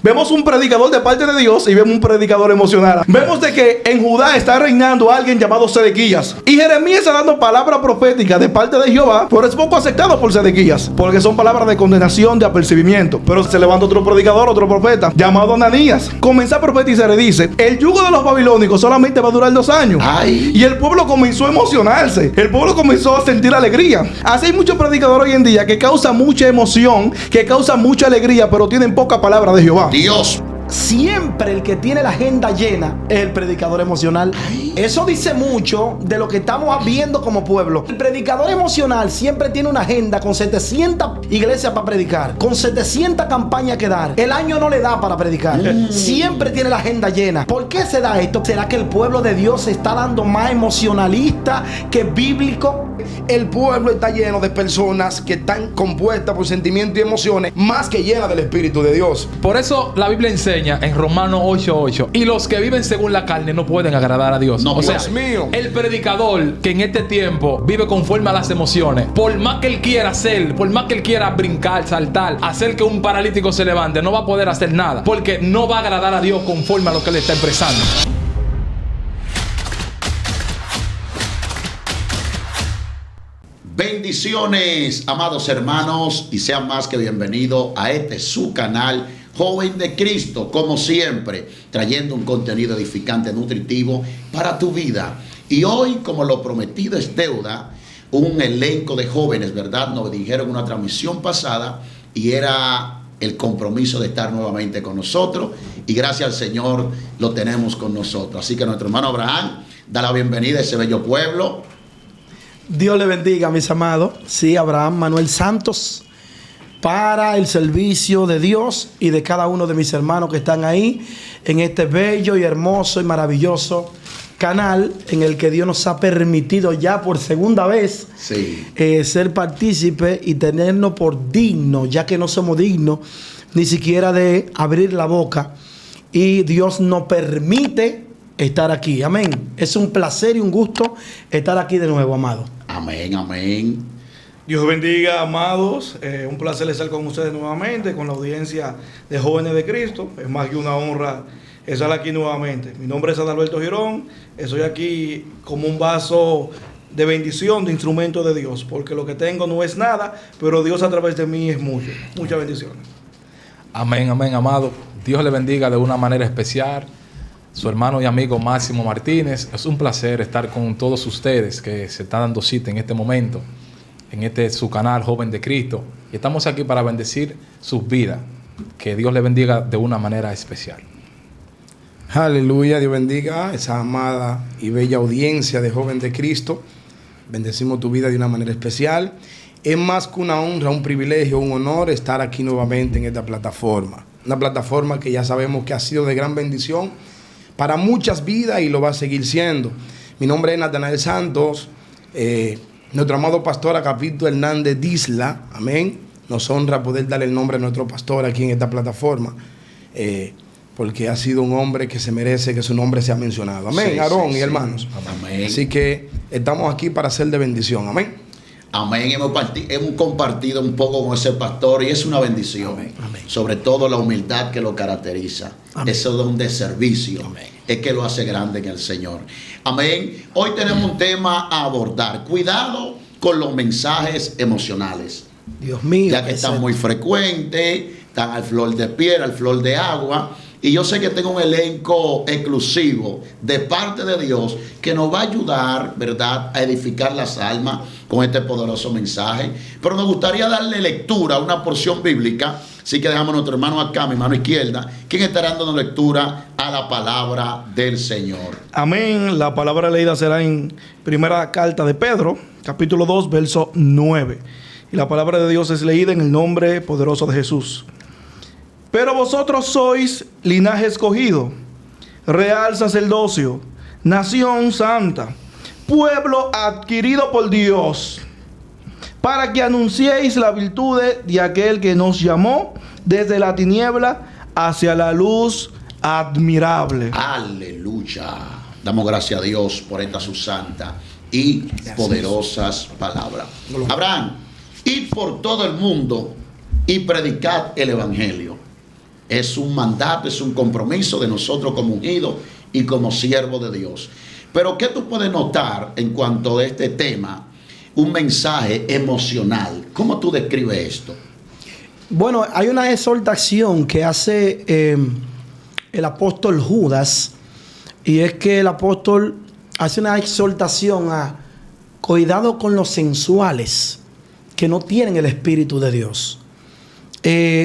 Vemos un predicador de parte de Dios y vemos un predicador emocional. Vemos de que en Judá está reinando alguien llamado Sedequías. Y Jeremías está dando palabra profética de parte de Jehová, pero es poco aceptado por Sedequías, porque son palabras de condenación, de apercibimiento. Pero se levanta otro predicador, otro profeta, llamado Ananías. Comienza a profetizar y dice: el yugo de los babilónicos solamente va a durar 2 años. Ay. Y el pueblo comenzó a emocionarse. El pueblo comenzó a sentir alegría. Así hay muchos predicadores hoy en día que causan mucha emoción, que causan mucha alegría, pero tienen poca palabra de Jehová. Dios. Siempre el que tiene la agenda llena es el predicador emocional. Eso dice mucho de lo que estamos viendo como pueblo. El predicador emocional siempre tiene una agenda con 700 iglesias para predicar, con 700 campañas que dar. El año no le da para predicar. Siempre tiene la agenda llena. ¿Por qué se da esto? ¿Será que el pueblo de Dios se está dando más emocionalista que bíblico? El pueblo está lleno de personas que están compuestas por sentimientos y emociones más que llenas del Espíritu de Dios. Por eso la Biblia enseña en Romanos 8:8: y los que viven según la carne no pueden agradar a Dios. No, o sea, Dios mío. el predicador que en este tiempo vive conforme a las emociones, por más que él quiera hacer, por más que él quiera brincar, saltar, hacer que un paralítico se levante, no va a poder hacer nada, porque no va a agradar a Dios conforme a lo que él está expresando. Bendiciones, amados hermanos, y sean más que bienvenidos a este su canal Joven de Cristo, como siempre, trayendo un contenido edificante, nutritivo para tu vida. Y hoy, como lo prometido es deuda, un elenco de jóvenes, ¿verdad? Nos dijeron en una transmisión pasada y era el compromiso de estar nuevamente con nosotros, y gracias al Señor lo tenemos con nosotros. Así que nuestro hermano Abraham da la bienvenida a ese bello pueblo. Dios le bendiga, mis amados. Sí, Abraham Manuel Santos, para el servicio de Dios y de cada uno de mis hermanos que están ahí en este bello y hermoso y maravilloso canal en el que Dios nos ha permitido ya por segunda vez ser partícipe y tenernos por dignos, ya que no somos dignos ni siquiera de abrir la boca, y Dios nos permite estar aquí. Amén. Es un placer y un gusto estar aquí de nuevo, amado. Amén, amén. Dios bendiga, amados. Un placer estar con ustedes nuevamente, con la audiencia de Jóvenes de Cristo. Es más que una honra estar aquí nuevamente. Mi nombre es Adalberto Girón. Estoy aquí como un vaso de bendición, de instrumento de Dios, porque lo que tengo no es nada, pero Dios a través de mí es mucho. Muchas bendiciones. Amén, amén, amado. Dios le bendiga de una manera especial. Su hermano y amigo Máximo Martínez. Es un placer estar con todos ustedes que se están dando cita en este momento, en este su canal Joven de Cristo. Y estamos aquí para bendecir sus vidas. Que Dios le bendiga de una manera especial. Aleluya, Dios bendiga a esa amada y bella audiencia de Joven de Cristo. Bendecimos tu vida de una manera especial. Es más que una honra, un privilegio, un honor estar aquí nuevamente en esta plataforma. Una plataforma que ya sabemos que ha sido de gran bendición para muchas vidas y lo va a seguir siendo. Mi nombre es Natanael Santos. Nuestro amado pastor Agapito Hernández Disla, amén, nos honra poder darle el nombre a nuestro pastor aquí en esta plataforma, porque ha sido un hombre que se merece que su nombre sea mencionado. Amén, Sí, Aarón sí, y sí. hermanos. Amén. Así que estamos aquí para ser de bendición. Amén. Amén. Hemos compartido un poco con ese pastor y es una bendición. Amén. Amén. Sobre todo la humildad que lo caracteriza. Amén. Ese don de servicio. Amén. Es que lo hace grande en el Señor. Amén. Hoy tenemos un tema a abordar. Cuidado con los mensajes emocionales. Dios mío. Ya que están muy frecuentes, están al flor de piel, al flor de agua. Y yo sé que tengo un elenco exclusivo de parte de Dios que nos va a ayudar, ¿verdad?, a edificar las almas con este poderoso mensaje. Pero nos gustaría darle lectura a una porción bíblica. Así que dejamos a nuestro hermano acá, mi mano izquierda, quien estará dando lectura a la palabra del Señor. Amén. La palabra leída será en primera carta de Pedro, capítulo 2, verso 9. Y la palabra de Dios es leída en el nombre poderoso de Jesús. Pero vosotros sois linaje escogido, real sacerdocio, nación santa, pueblo adquirido por Dios, para que anunciéis la virtud de aquel que nos llamó desde la tiniebla hacia la luz admirable. Aleluya. Damos gracias a Dios por esta su santa y poderosas palabras. Abraham, id por todo el mundo y predicad el evangelio. Es un mandato, es un compromiso de nosotros como ungidos y como siervos de Dios. Pero ¿qué tú puedes notar en cuanto a este tema? Un mensaje emocional. ¿Cómo tú describes esto? Bueno, hay una exhortación que hace el apóstol Judas, y es que el apóstol hace una exhortación a cuidado con los sensuales que no tienen el Espíritu de Dios.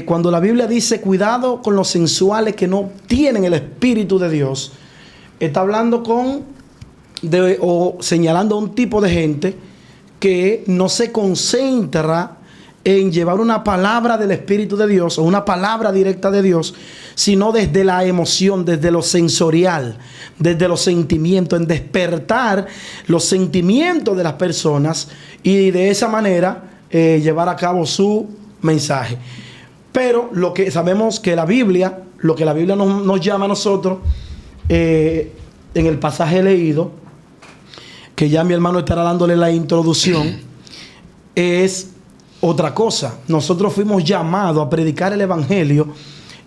Cuando la Biblia dice cuidado con los sensuales que no tienen el Espíritu de Dios, está hablando o señalando a un tipo de gente que no se concentra en llevar una palabra del Espíritu de Dios o una palabra directa de Dios, sino desde la emoción, desde lo sensorial, desde los sentimientos, en despertar los sentimientos de las personas y de esa manera llevar a cabo su mensaje. Pero lo que sabemos que la Biblia, lo que la Biblia nos llama a nosotros, en el pasaje leído, que ya mi hermano estará dándole la introducción, es otra cosa. Nosotros fuimos llamados a predicar el Evangelio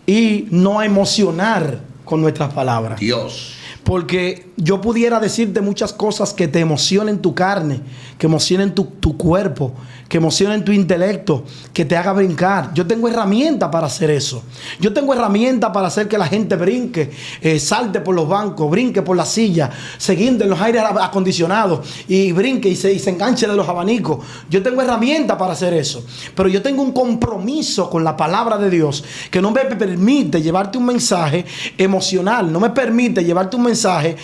y no a emocionar con nuestras palabras. Dios. Porque yo pudiera decirte muchas cosas que te emocionen tu carne, que emocionen tu cuerpo, que emocionen tu intelecto, que te haga brincar. Yo tengo herramientas para hacer eso. Yo tengo herramientas para hacer que la gente brinque, salte por los bancos, brinque por la silla, se guinde en los aires acondicionados y brinque y se enganche de los abanicos. Yo tengo herramientas para hacer eso. Pero yo tengo un compromiso con la palabra de Dios que no me permite llevarte un mensaje emocional, no me permite llevarte un mensaje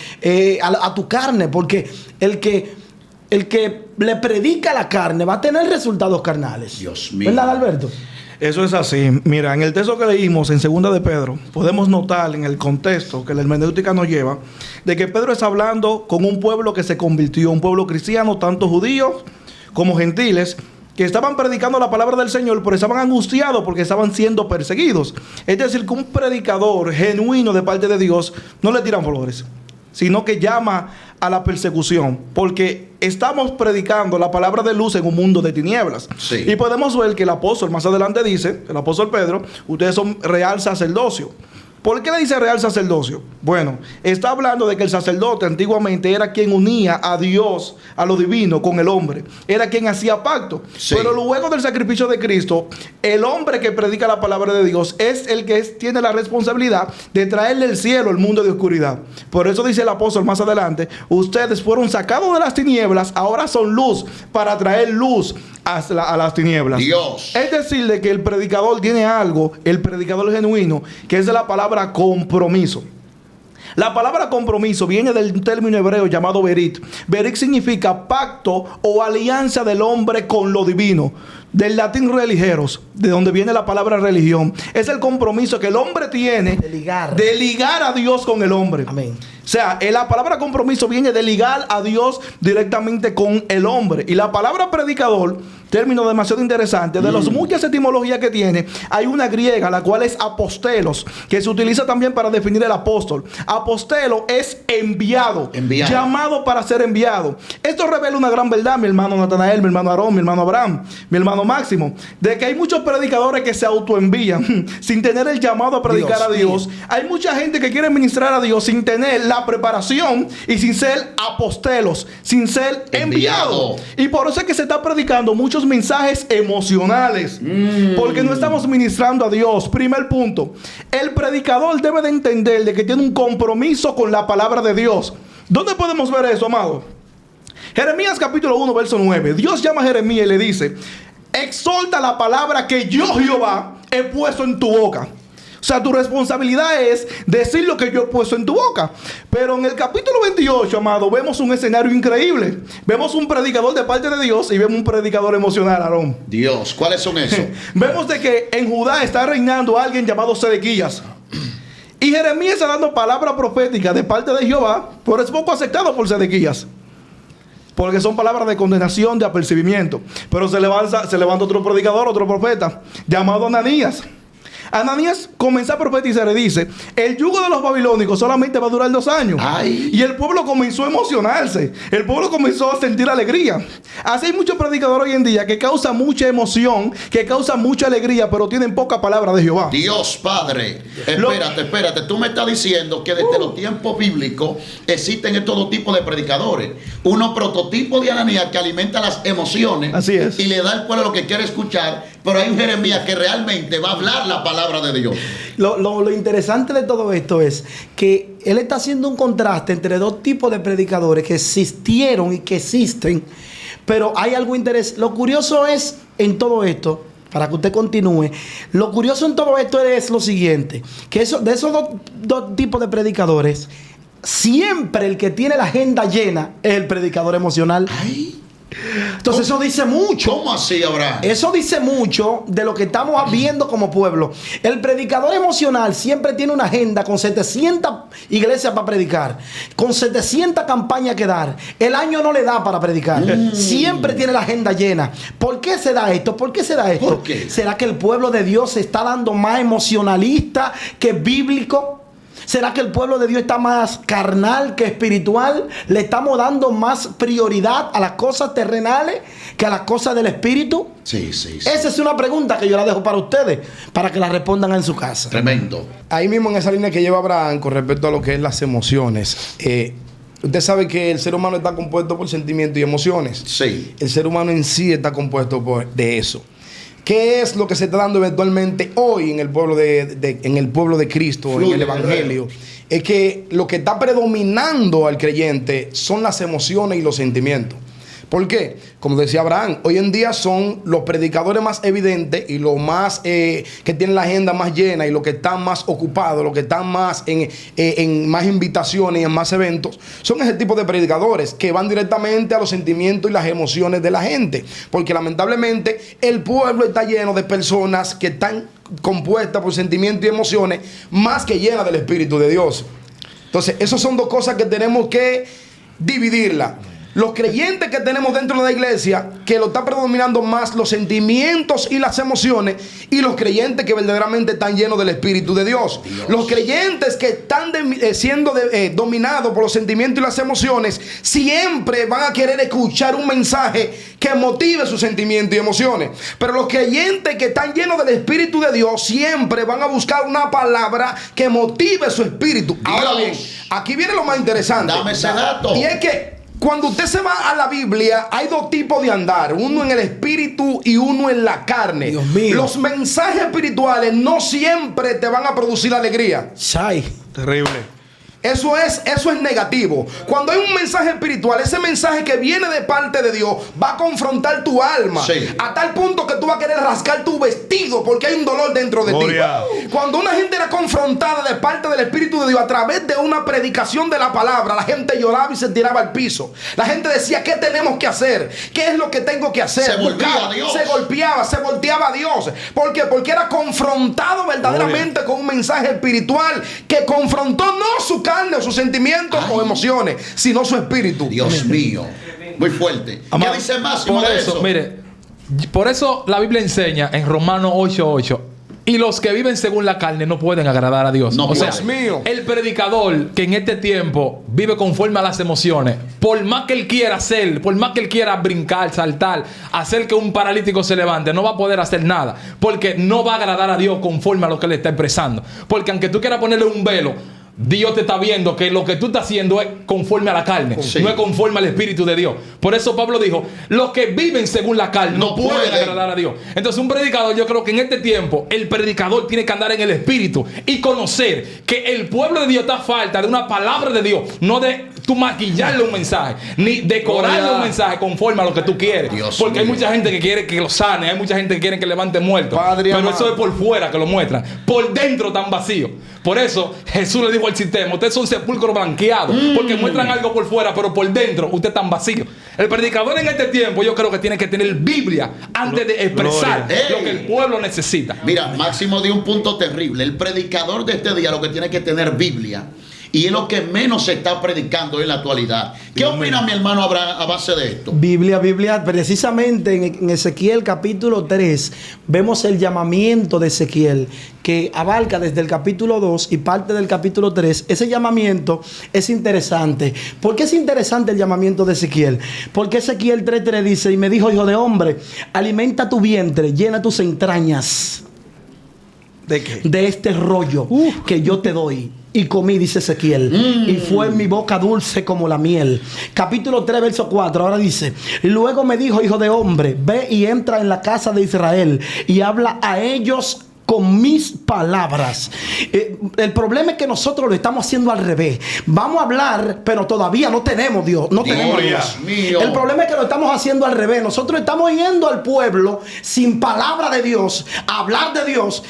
a tu carne, porque el que le predica a la carne va a tener resultados carnales. Dios mío. ¿Verdad, Alberto? Eso es así. Mira, en el texto que leímos en 2 de Pedro, podemos notar en el contexto que la hermenéutica nos lleva, de que Pedro está hablando con un pueblo que se convirtió, un pueblo cristiano, tanto judíos como gentiles, que estaban predicando la palabra del Señor, pero estaban angustiados porque estaban siendo perseguidos. Es decir, que un predicador genuino de parte de Dios no le tiran flores, sino que llama a la persecución, porque estamos predicando la palabra de luz en un mundo de tinieblas. Sí. Y podemos ver que el apóstol más adelante dice, el apóstol Pedro, ustedes son real sacerdocio. ¿Por qué le dice real sacerdocio? Bueno, está hablando de que el sacerdote antiguamente era quien unía a Dios, a lo divino, con el hombre. Era quien hacía pacto. Sí. Pero luego del sacrificio de Cristo, el hombre que predica la palabra de Dios es el que tiene la responsabilidad de traerle el cielo al mundo de oscuridad. Por eso dice el apóstol más adelante, ustedes fueron sacados de las tinieblas, ahora son luz para traer luz a las tinieblas. Dios. Es decir, de que el predicador tiene algo, el predicador genuino, que es de la palabra compromiso. La palabra compromiso viene del término hebreo llamado berit. Berit significa pacto o alianza del hombre con lo divino. Del latín religeros, de donde viene la palabra religión. Es el compromiso que el hombre tiene De ligar a Dios con el hombre. Amén. O sea, la palabra compromiso viene de ligar a Dios directamente con el hombre. Y la palabra predicador, término demasiado interesante, de las muchas etimologías que tiene, hay una griega, la cual es apostelos, que se utiliza también para definir el apóstol. Apostelo es enviado, llamado para ser enviado. Esto revela una gran verdad, mi hermano Natanael, mi hermano Aarón, mi hermano Abraham, mi hermano Máximo, de que hay muchos predicadores que se autoenvían sin tener el llamado a predicar a Dios. Hay mucha gente que quiere ministrar a Dios sin tener la preparación y sin ser apostelos, sin ser enviado. Y por eso es que se está predicando muchos mensajes emocionales, porque no estamos ministrando a Dios. Primer punto, el predicador debe de entender de que tiene un compromiso con la palabra de Dios. ¿Dónde podemos ver eso, amado? Jeremías capítulo 1, verso 9. Dios llama a Jeremías y le dice, exalta la palabra que yo, Jehová, he puesto en tu boca. O sea, tu responsabilidad es decir lo que yo he puesto en tu boca. Pero en el capítulo 28, amado, vemos un escenario increíble. Vemos un predicador de parte de Dios y vemos un predicador emocional, Aarón. Dios, ¿cuáles son esos? Vemos de que en Judá está reinando alguien llamado Sedequías. Y Jeremías está dando palabra profética de parte de Jehová, pero es poco aceptado por Sedequías, porque son palabras de condenación, de apercibimiento. Pero se levanta otro predicador, otro profeta, llamado Ananías. Ananías comienza a profetizar y dice, el yugo de los babilónicos solamente va a durar 2 años. Ay. Y el pueblo comenzó a emocionarse. El pueblo comenzó a sentir alegría. Así hay muchos predicadores hoy en día que causan mucha emoción, que causan mucha alegría, pero tienen poca palabra de Jehová. Dios Padre, espérate, tú me estás diciendo que desde los tiempos bíblicos existen estos tipos de predicadores. Uno prototipo de Ananías que alimenta las emociones. Así es. Y le da al pueblo lo que quiere escuchar, pero hay un Jeremías que realmente va a hablar la palabra de Dios. Lo interesante de todo esto es que él está haciendo un contraste entre 2 tipos de predicadores que existieron y que existen, pero hay algo interesante. Lo curioso es en todo esto, para que usted continúe, lo curioso en todo esto es lo siguiente, que de esos dos tipos de predicadores, siempre el que tiene la agenda llena es el predicador emocional. Ay. Entonces eso dice mucho. ¿Cómo así, Abraham? Eso dice mucho de lo que estamos viendo como pueblo. El predicador emocional siempre tiene una agenda con 700 iglesias para predicar, con 700 campañas que dar. El año no le da para predicar. Siempre tiene la agenda llena. ¿Por qué se da esto? ¿Por qué se da esto? ¿Por qué? ¿Será que el pueblo de Dios se está dando más emocionalista que bíblico? ¿Será que el pueblo de Dios está más carnal que espiritual? ¿Le estamos dando más prioridad a las cosas terrenales que a las cosas del espíritu? Sí. Esa es una pregunta que yo la dejo para ustedes, para que la respondan en su casa. Tremendo. Ahí mismo en esa línea que lleva Abraham con respecto a lo que es las emociones. Usted sabe que el ser humano está compuesto por sentimientos y emociones. Sí. El ser humano en sí está compuesto de eso. ¿Qué es lo que se está dando eventualmente hoy en el pueblo en el pueblo de Cristo, Fluye, en el Evangelio? Es que lo que está predominando al creyente son las emociones y los sentimientos. ¿Por qué? Como decía Abraham, hoy en día son los predicadores más evidentes y los más que tienen la agenda más llena y los que están más ocupados, los que están más en más invitaciones y en más eventos, son ese tipo de predicadores que van directamente a los sentimientos y las emociones de la gente. Porque lamentablemente el pueblo está lleno de personas que están compuestas por sentimientos y emociones más que llenas del Espíritu de Dios. Entonces, esas son 2 cosas que tenemos que dividirlas. Los creyentes que tenemos dentro de la iglesia, que lo está predominando más los sentimientos y las emociones, y los creyentes que verdaderamente están llenos del Espíritu de Dios. Los creyentes que están siendo dominados por los sentimientos y las emociones, siempre van a querer escuchar un mensaje que motive sus sentimientos y emociones. Pero los creyentes que están llenos del Espíritu de Dios, siempre van a buscar una palabra que motive su espíritu. Dios. Ahora bien, aquí viene lo más interesante. Dame ese dato. Y es que cuando usted se va a la Biblia, hay 2 tipos de andar. Uno en el espíritu y uno en la carne. Dios mío. Los mensajes espirituales no siempre te van a producir alegría. Shai. Terrible. Eso es negativo. Cuando hay un mensaje espiritual, ese mensaje que viene de parte de Dios va a confrontar tu alma. Sí. A tal punto que tú vas a querer rasgar tu vestido porque hay un dolor dentro de Gloria. ti. Cuando una gente era confrontada de parte del Espíritu de Dios a través de una predicación de la palabra, la gente lloraba y se tiraba al piso. La gente decía, ¿qué tenemos que hacer? ¿Qué es lo que tengo que hacer? Se volvía a Dios. Se golpeaba, se volteaba a Dios. ¿Por qué? Porque era confrontado verdaderamente con un mensaje espiritual que confrontó no su carne o sus sentimientos o emociones, sino su espíritu. Dios mío. Muy fuerte. ¿Qué dice Máximo Por de eso, eso? mire, por eso la Biblia enseña en Romanos 8:8. Y los que viven según la carne no pueden agradar a Dios. No o sea, Dios mío. el predicador que en este tiempo vive conforme a las emociones, por más que él quiera hacer, por más que él quiera brincar, saltar, hacer que un paralítico se levante, no va a poder hacer nada. Porque no va a agradar a Dios conforme a lo que le está expresando. Porque aunque tú quieras ponerle un velo, Dios te está viendo que lo que tú estás haciendo es conforme a la carne, Sí. no es conforme al Espíritu de Dios. Por eso Pablo dijo, los que viven según la carne no pueden agradar a Dios. Entonces un predicador, yo creo que en este tiempo el predicador tiene que andar en el Espíritu y conocer que el pueblo de Dios está a falta de una palabra de Dios, no de tú maquillarle un mensaje, ni decorarle un mensaje conforme a lo que tú quieres. Dios Porque hay mío. mucha gente que quiere que lo sane, hay mucha gente que quiere que levante muertos. Padre Pero amado. eso es por fuera que lo muestran. Por dentro tan vacío. Por eso Jesús le dijo al sistema, ustedes son sepulcros blanqueados, porque muestran algo por fuera, pero por dentro usted tan vacío. El predicador en este tiempo yo creo que tiene que tener Biblia antes de expresar Gloria. lo que el pueblo necesita. Mira, Máximo dio un punto terrible. El predicador de este día lo que tiene que tener Biblia. y es lo que menos se está predicando en la actualidad. ¿Qué opina mi hermano Abraham a base de esto? Biblia, precisamente en Ezequiel capítulo 3 vemos el llamamiento de Ezequiel que abarca desde el capítulo 2 y parte del capítulo 3. Ese llamamiento es interesante. ¿Por qué es interesante el llamamiento de Ezequiel? Porque Ezequiel 3:3 dice: y me dijo, hijo de hombre, alimenta tu vientre, llena tus entrañas. ¿De qué? De este rollo que yo te doy. Y comí, dice Ezequiel, y fue en mi boca dulce como la miel. Capítulo 3, verso 4, ahora dice: y luego me dijo, hijo de hombre, ve y entra en la casa de Israel y habla a ellos con mis palabras. El problema es que nosotros lo estamos haciendo al revés. Vamos a hablar, pero todavía no tenemos Dios. No tenemos Dios. Mío. El problema es que lo estamos haciendo al revés. Nosotros estamos yendo al pueblo sin palabra de Dios, a hablar de Dios,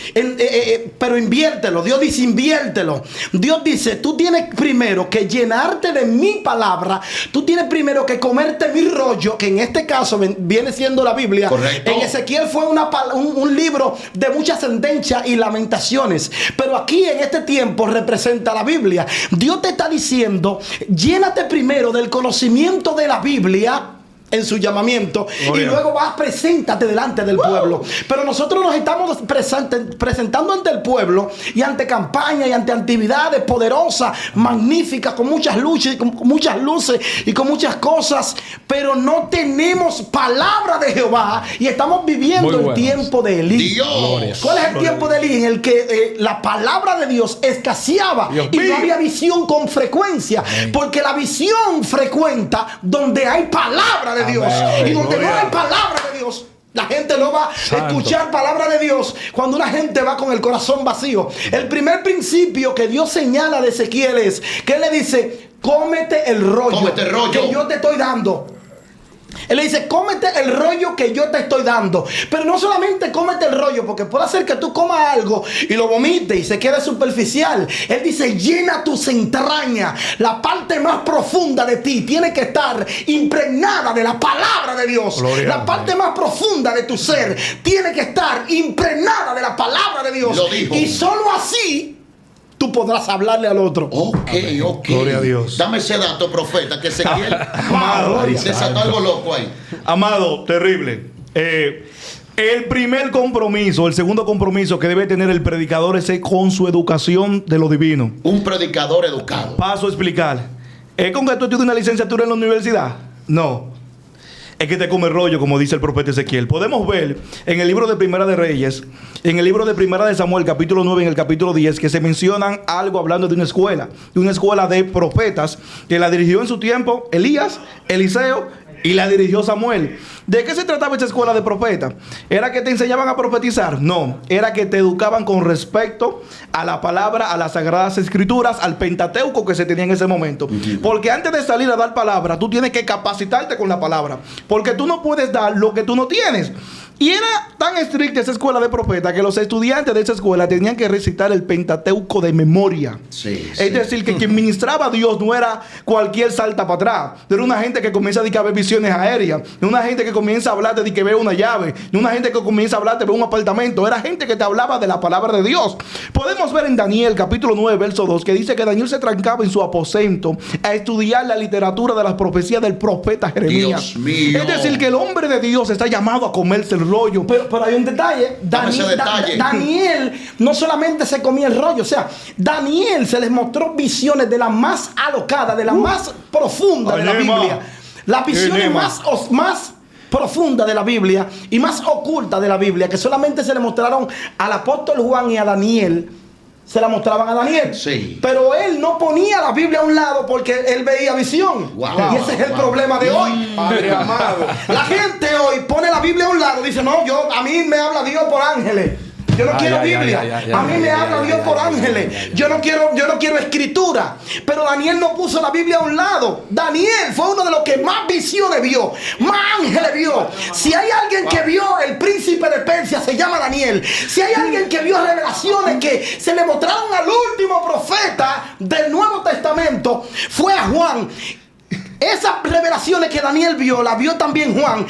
pero inviértelo. Dios dice: inviértelo. Dios dice: tú tienes primero que llenarte de mi palabra. Tú tienes primero que comerte mi rollo, que en este caso viene siendo la Biblia. Correcto. En Ezequiel fue un libro de muchas sentencias y lamentaciones, pero aquí en este tiempo representa la Biblia. Dios te está diciendo: llénate primero del conocimiento de la Biblia en su llamamiento, y luego preséntate delante del pueblo. Pero nosotros nos estamos presentando ante el pueblo y ante campañas y ante actividades poderosas, magníficas, con muchas luces y con muchas cosas, pero no tenemos palabra de Jehová y estamos viviendo el tiempo de Elí. Dios. ¿Cuál es el tiempo de Elí? En el que la palabra de Dios escaseaba y no había visión con frecuencia, porque la visión frecuenta donde hay palabra de Dios. Amén. Y donde Gloria. no hay palabra de Dios, la gente no va a escuchar palabra de Dios cuando una gente va con el corazón vacío. El primer principio que Dios señala de Ezequiel es que Él le dice: cómete el rollo, que yo te estoy dando. Él le dice: cómete el rollo que yo te estoy dando. Pero no solamente cómete el rollo, porque puede ser que tú comas algo y lo vomites y se quede superficial. Él dice: llena tus entrañas. La parte más profunda de ti tiene que estar impregnada de la palabra de Dios. La parte más profunda de tu ser tiene que estar impregnada de la palabra de Dios. Lo dijo. Y solo así tú podrás hablarle al otro. Ok. Gloria a Dios. Dame ese dato, profeta, que Ezequiel Amado, desató algo loco ahí. amado, terrible. El primer compromiso, el segundo compromiso que debe tener el predicador es con su educación de lo divino. Un predicador educado. Paso a explicar. ¿Es con que tú estudias una licenciatura en la universidad? No. Es que te come rollo, como dice el profeta Ezequiel. Podemos ver en el libro de Primera de Reyes, en el libro de Primera de Samuel, capítulo 9, en el capítulo 10, que se mencionan algo hablando de una escuela de profetas que la dirigió en su tiempo Elías, Eliseo y la dirigió Samuel. ¿De qué se trataba esta escuela de profetas? ¿Era que te enseñaban a profetizar? No, era que te educaban con respecto a la palabra, a las sagradas escrituras, al Pentateuco que se tenía en ese momento. Porque antes de salir a dar palabra, tú tienes que capacitarte con la palabra, porque tú no puedes dar lo que tú no tienes. Y era tan estricta esa escuela de profetas que los estudiantes de esa escuela tenían que recitar el Pentateuco de memoria. Sí, Es decir, que quien ministraba a Dios no era cualquier salta para atrás. No era una gente que comienza a ver visiones aéreas. No una gente que comienza a hablar de que ve una llave. No una gente que comienza a hablar de ver un apartamento. Era gente que te hablaba de la palabra de Dios. Podemos ver en Daniel capítulo 9, verso 2, que dice que Daniel se trancaba en su aposento a estudiar la literatura de las profecías del profeta Jeremías. Dios mío. Es decir, que el hombre de Dios está llamado a comerse el rollo. Pero hay un detalle. Dame ese detalle. Daniel no solamente se comía el rollo, o sea, Daniel se les mostró visiones de la más alocada, de la más profunda de la Biblia. Las visiones más profunda de la Biblia y más oculta de la Biblia, que solamente se le mostraron al apóstol Juan y a Daniel. Se la mostraban a Daniel. Sí. Pero él no ponía la Biblia a un lado porque él veía visión. Wow, y ese es el problema de hoy. Padre amado. La gente hoy pone la Biblia a un lado. Dice: no, a mí me habla Dios por ángeles. Yo no quiero Biblia. A mí me habla Dios por ángeles. Yo no quiero escritura. Pero Daniel no puso la Biblia a un lado. Daniel fue uno de los que más visiones vio, más ángeles vio. Si hay alguien que vio el príncipe de Persia, se llama Daniel. Si hay alguien que vio revelaciones que se le mostraron al último profeta del Nuevo Testamento, fue a Juan. Esas revelaciones que Daniel vio, la vio también Juan.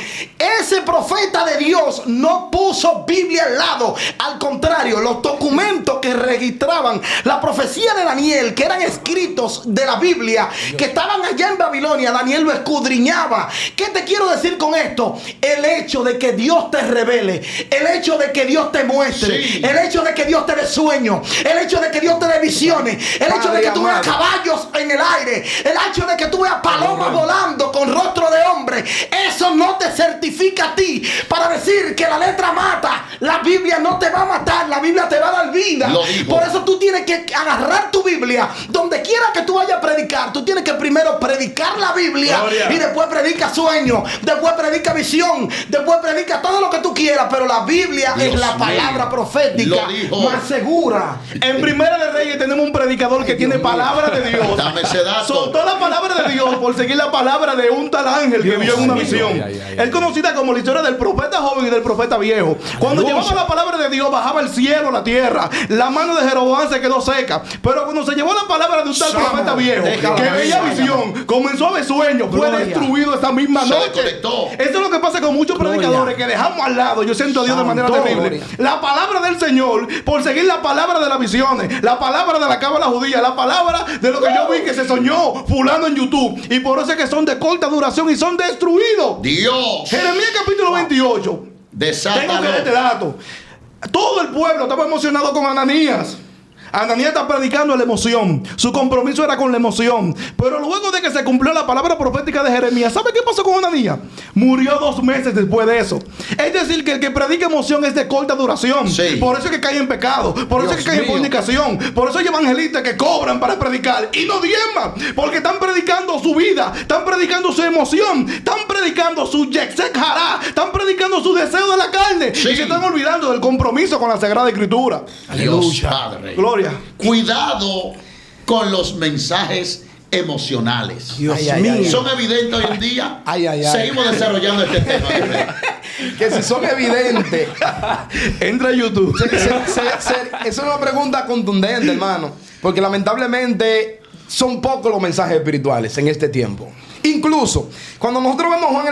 Ese profeta de Dios no puso Biblia al lado. Al contrario, los documentos que registraban la profecía de Daniel, que eran escritos de la Biblia, que estaban allá en Babilonia, Daniel lo escudriñaba. ¿Qué te quiero decir con esto? El hecho de que Dios te revele, el hecho de que Dios te muestre, Sí. el hecho de que Dios te dé sueños, el hecho de que Dios te dé visiones, el hecho de que tú veas caballos en el aire, el hecho de que tú veas palomas volando con rostro de hombre, eso no te certifica a ti para decir que la letra mata. La Biblia no te va a matar, la Biblia te va a dar vida. Lo dijo. Por eso tú tienes que agarrar tu Biblia, donde quiera que tú vayas a predicar, tú tienes que primero predicar la Biblia. Gloria. Y después predica sueños, después predica visión, después predica todo lo que tú quieras, pero la Biblia Dios es la mío. palabra profética Lo dijo. más segura. En Primera de Reyes tenemos un predicador que tiene palabra de Dios. Dame ese dato. Soltó la palabra de Dios por seguir la palabra de un tal ángel que vio en una visión. Es conocida como la historia del profeta joven y del profeta viejo. Cuando llevaba la palabra de Dios, bajaba el cielo, la tierra. La mano de Jeroboam se quedó seca. Pero cuando se llevó la palabra de un tal profeta viejo que veía visión, comenzó a ver sueños, fue Gloria. destruido esa misma Se noche. desconectó. Eso es lo que pasa con muchos predicadores que dejamos al lado. Yo siento a Dios de manera Santo, terrible. gloria. La palabra del Señor por seguir la palabra de las visiones, la palabra de la cábala judía, la palabra de lo que yo vi que se soñó fulano en YouTube. Y por eso es que son de corta duración y son destruidos. Dios. Jeremías capítulo 28. Tengo Desátalo. que este dato. Todo el pueblo estaba emocionado con Ananías. Ananías está predicando en la emoción. Su compromiso era con la emoción. Pero luego de que se cumplió la palabra profética de Jeremías, ¿sabe qué pasó con Ananías? Murió 2 meses después de eso. Es decir, que el que predica emoción es de corta duración. Sí. Por eso es que cae en pecado. Por eso es que cae en fornicación. Por eso hay evangelistas que cobran para predicar y no diezman. Porque están predicando su vida. Están predicando su emoción. Están predicando su yexek hará. Están predicando su deseo de la carne. Sí. Y se están olvidando del compromiso con la Sagrada Escritura. Dios Padre. Gloria. Cuidado con los mensajes emocionales. Dios Ay, ay, mío. ay. Son evidentes hoy en día. Ay, ay, ay. Seguimos desarrollando este tema. Que si son evidentes. Entra a YouTube. Esa es una pregunta contundente, hermano. Porque lamentablemente son pocos los mensajes espirituales en este tiempo. Incluso, cuando nosotros vemos a Juan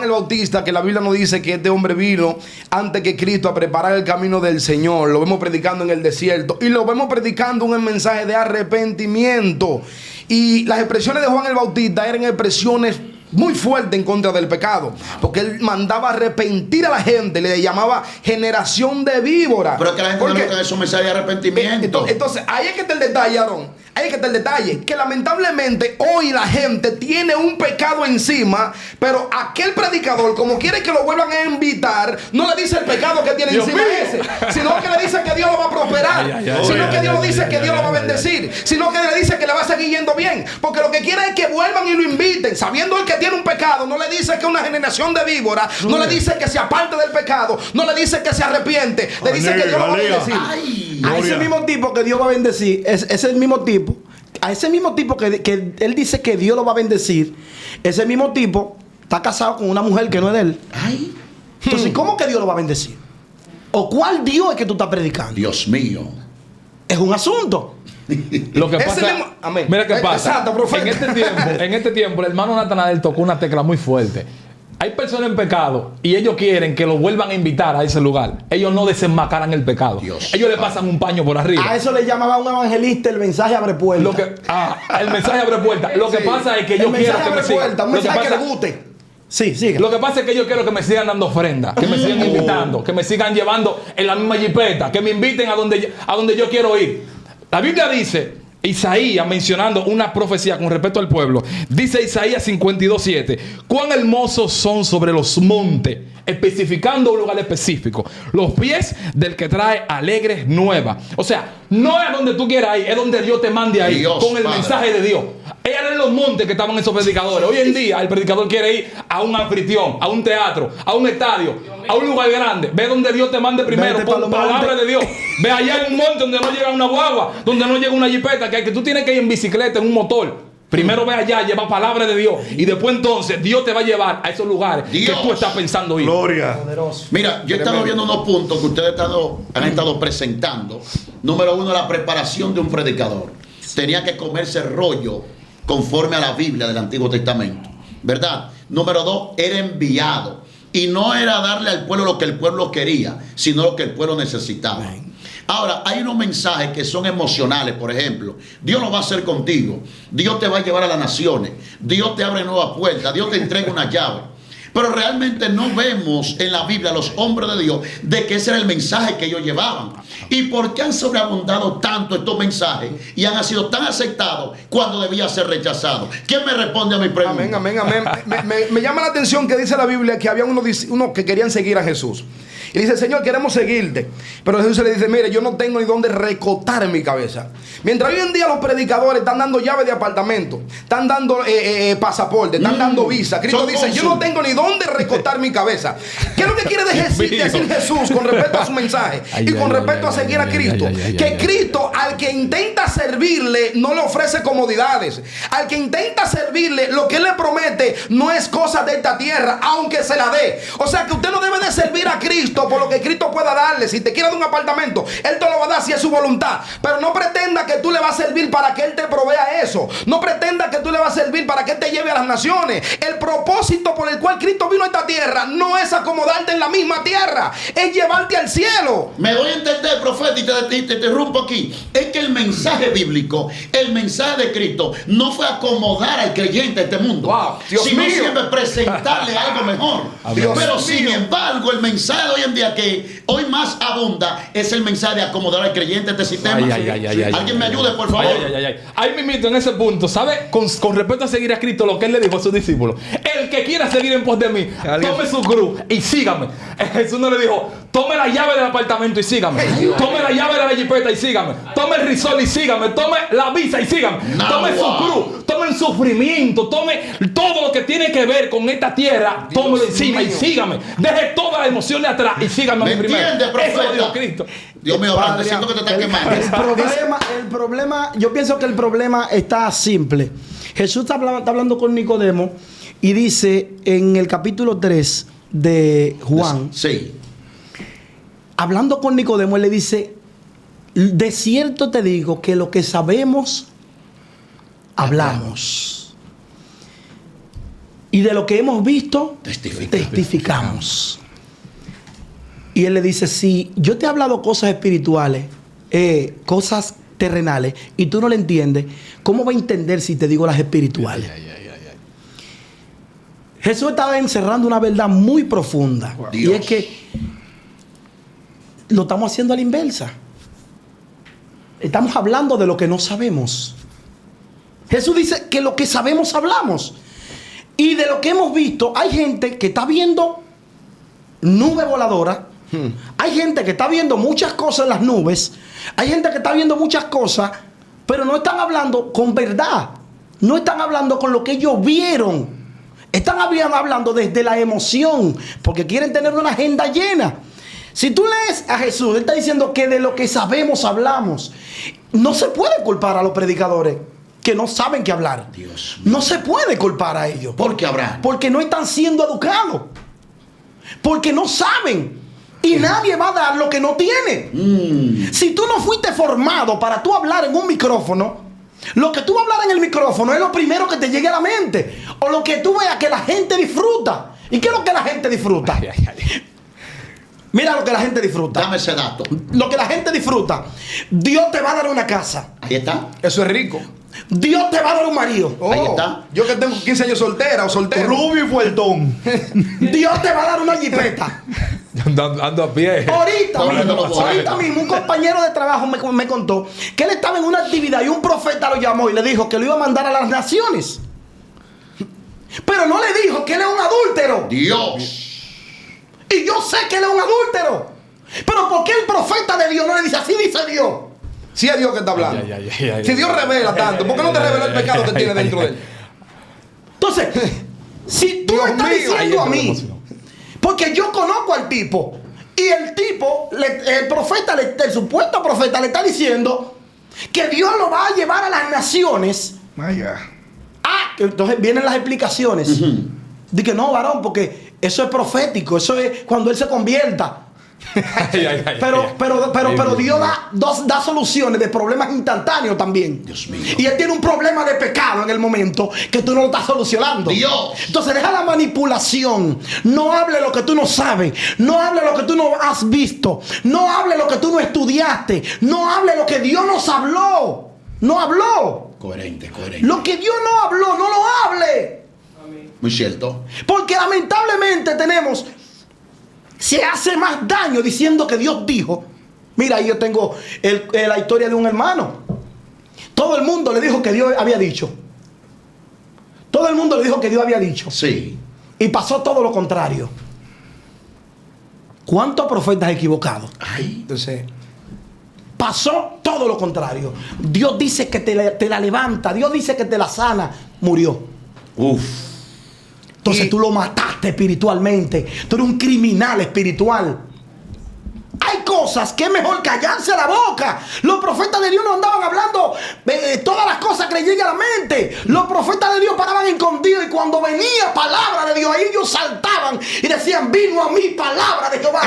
el Bautista, que la Biblia nos dice que este hombre vino antes que Cristo a preparar el camino del Señor, lo vemos predicando en el desierto y lo vemos predicando un mensaje de arrepentimiento. Y las expresiones de Juan el Bautista eran expresiones muy fuerte en contra del pecado, porque él mandaba arrepentir a la gente, le llamaba generación de víboras. Pero es que la gente no le gusta esos mensajes de arrepentimiento. Entonces, ahí es que está el detalle, Aarón. Ahí es que está el detalle. Que lamentablemente hoy la gente tiene un pecado encima, pero aquel predicador, como quiere que lo vuelvan a invitar, no le dice el pecado que tiene Dios encima mío. ese, sino que le dice que Dios lo va a prosperar, sino que Dios le dice que Dios lo va a bendecir, sino que le dice que le va a seguir yendo bien, porque lo que quiere es que vuelvan y lo inviten, sabiendo el que tiene un pecado. No le dice que es una generación de víboras, no le dice que se aparte del pecado, no le dice que se arrepiente, le dice que Dios lo va a bendecir. Ay, A ese mismo tipo que Dios va a bendecir, es el mismo tipo. A ese mismo tipo que él dice que Dios lo va a bendecir, ese mismo tipo está casado con una mujer que no es de él. ay, Entonces, ¿cómo que Dios lo va a bendecir? ¿O cuál Dios es que tú estás predicando? Dios mío. Es un asunto. Lo que Ese pasa, mismo- amén. mira qué pasa. Exacto, profeta. En este tiempo, el hermano Natanael tocó una tecla muy fuerte. Hay personas en pecado y ellos quieren que lo vuelvan a invitar a ese lugar. Ellos no desenmascaran el pecado. Dios. Ellos le pasan un paño por arriba. A eso le llamaba un evangelista el mensaje abre puertas. Lo que, el mensaje abre puertas. Lo que pasa es que yo el quiero mensaje que me abre sigan. puertas, un Lo que mensaje que pasa- le guste. Sí, sigue. Lo que pasa es que yo quiero que me sigan dando ofrendas, que me sigan invitando, que me sigan llevando en la misma jipeta, que me inviten a donde yo quiero ir. La Biblia dice, Isaías, mencionando una profecía con respecto al pueblo, dice Isaías 52:7, cuán hermosos son sobre los montes, especificando un lugar específico, los pies del que trae alegres nuevas. O sea, no es donde tú quieras ir, es donde Dios te mande ahí, Dios, con el Padre. mensaje de Dios. Eran en los montes que estaban esos predicadores. Hoy en día el predicador quiere ir a un anfitrión, a un teatro, a un estadio, a un lugar grande. Ve donde Dios te mande primero, Vete con pa' los palabra montes. de Dios. Ve allá en un monte donde no llega una guagua, donde no llega una jipeta, que tú tienes que ir en bicicleta, en un motor. Primero ve allá, lleva palabra de Dios. Y después entonces Dios te va a llevar a esos lugares Dios. que tú estás pensando ir. Gloria. Poderoso. Mira, yo he estado viendo unos puntos que ustedes han estado presentando. Número 1, la preparación de un predicador. Tenía que comerse rollo conforme a la Biblia del Antiguo Testamento, ¿verdad? Número 2, era enviado. Y no era darle al pueblo lo que el pueblo quería, sino lo que el pueblo necesitaba. Ahora, hay unos mensajes que son emocionales. Por ejemplo, Dios lo va a hacer contigo. Dios te va a llevar a las naciones. Dios te abre nuevas puertas. Dios te entrega una llave. Pero realmente no vemos en la Biblia a los hombres de Dios de que ese era el mensaje que ellos llevaban. ¿Y por qué han sobreabundado tanto estos mensajes y han sido tan aceptados cuando debía ser rechazados? ¿Quién me responde a mi pregunta? Amén, amén, amén. Me llama la atención que dice la Biblia que había unos que querían seguir a Jesús. Y dice, Señor, queremos seguirte. Pero Jesús le dice, mire, yo no tengo ni dónde recotar mi cabeza. Mientras hoy en día los predicadores están dando llaves de apartamento, están dando pasaporte, están dando visa. Cristo dice, yo no tengo ni dónde recotar mi cabeza. ¿Qué es lo que quiere decir Jesús con respecto a su mensaje? Y con respecto a seguir a Cristo. Que Cristo, al que intenta servirle, no le ofrece comodidades. Al que intenta servirle, lo que Él le promete no es cosa de esta tierra, aunque se la dé. O sea que usted no debe de servir a Cristo por lo que Cristo pueda darle. Si te quiere dar un apartamento, Él te lo va a dar si es su voluntad. Pero no pretenda que tú le vas a servir para que Él te provea eso. No pretenda que tú le vas a servir para que Él te lleve a las naciones. El propósito por el cual Cristo vino a esta tierra no es acomodarte en la misma tierra, es llevarte al cielo. Me doy a entender, profeta, y te interrumpo aquí. Es que el mensaje bíblico, el mensaje de Cristo, no fue acomodar al creyente a este mundo, sino siempre presentarle algo mejor. Pero sin embargo, el mensaje de hoy en día que hoy más abunda es el mensaje de acomodar al creyente a este sistema. Alguien me ayude, por favor. Ahí mismo en ese punto, ¿sabe? Con respecto a seguir a Cristo, lo que Él le dijo a sus discípulos: el que quiera seguir en pos de mí, tome su cruz y sígame. Jesús no le dijo: tome la llave del apartamento y sígame. Tome la llave de la jipeta y sígame. Tome el risol y sígame. Tome la visa y sígame. Tome su cruz. Tome el sufrimiento. Tome todo lo que tiene que ver con esta tierra. Tómelo encima y sígame. Deje toda la emoción de atrás y sígame a mí primero. ¿Me entiendes, profeta? Eso dijo Cristo. Dios mío, Padre, siento que te está quemando. El problema, yo pienso que el problema está simple. Jesús está hablando con Nicodemo y dice en el capítulo 3 de Juan. Sí. Hablando con Nicodemo, él le dice: de cierto te digo que lo que sabemos, hablamos. Y de lo que hemos visto, testificamos. Y él le dice: si yo te he hablado cosas espirituales, cosas terrenales, y tú no le entiendes, ¿cómo va a entender si te digo las espirituales? Jesús estaba encerrando una verdad muy profunda. Y es que lo estamos haciendo a la inversa. Estamos hablando de lo que no sabemos. Jesús dice que lo que sabemos hablamos. Y de lo que hemos visto, hay gente que está viendo nube voladora. Hay gente que está viendo muchas cosas en las nubes. Hay gente que está viendo muchas cosas, pero no están hablando con verdad. No están hablando con lo que ellos vieron. Están hablando desde la emoción, porque quieren tener una agenda llena. Si tú lees a Jesús, Él está diciendo que de lo que sabemos hablamos. No se puede culpar a los predicadores que no saben qué hablar. Dios mío. No se puede culpar a ellos. ¿Por qué, Abraham? Porque no están siendo educados. Porque no saben. Y nadie va a dar lo que no tiene. Si tú no fuiste formado para tú hablar en un micrófono, lo que tú vas a hablar en el micrófono es lo primero que te llegue a la mente. O lo que tú veas que la gente disfruta. ¿Y qué es lo que la gente disfruta? Mira lo que la gente disfruta. Dame ese dato. Lo que la gente disfruta. Dios te va a dar una casa. Ahí está. Eso es rico. Dios te va a dar un marido. Ahí está. Yo que tengo 15 años soltera o soltero. Rubio y fuertón. Dios te va a dar una jipeta. Ando a pie. Ahorita mismo un compañero de trabajo me contó que él estaba en una actividad y un profeta lo llamó y le dijo que lo iba a mandar a las naciones. Pero no le dijo que él es un adúltero. Dios. Y yo sé que él es un adúltero. Pero ¿por qué el profeta de Dios no le dice así dice Dios? Si es Dios que está hablando. Si Dios revela tanto, ¿por qué no te revela el pecado que tiene dentro de él? Entonces, si tú me estás diciendo a mí, porque yo conozco al tipo, y el tipo, el profeta, el supuesto profeta le está diciendo que Dios lo va a llevar a las naciones. Entonces vienen las explicaciones. De que no, varón, porque eso es profético, eso es cuando él se convierta. Pero Dios da soluciones de problemas instantáneos también. Dios mío. Y Él tiene un problema de pecado en el momento que tú no lo estás solucionando. Dios. Entonces deja la manipulación. No hable lo que tú no sabes. No hable lo que tú no has visto. No hable lo que tú no estudiaste. No hable lo que Dios nos habló. No habló. Coherente. Lo que Dios no habló, no lo hable. Muy cierto. Porque lamentablemente se hace más daño diciendo que Dios dijo. Mira, yo tengo la historia de un hermano. Todo el mundo le dijo que Dios había dicho. Todo el mundo le dijo que Dios había dicho. Sí. Y pasó todo lo contrario. ¿Cuántos profetas equivocados? Ay. Entonces, Pasó todo lo contrario. Dios dice que te la levanta. Dios dice que te la sana. Murió. Uf. Entonces tú lo mataste espiritualmente. Tú eres un criminal espiritual. Hay cosas que es mejor callarse la boca. Los profetas de Dios no andaban hablando todas las cosas que les lleguen a la mente. Los profetas de Dios paraban escondidos y cuando venía palabra de Dios, ahí ellos saltaban y decían: vino a mí palabra de Jehová.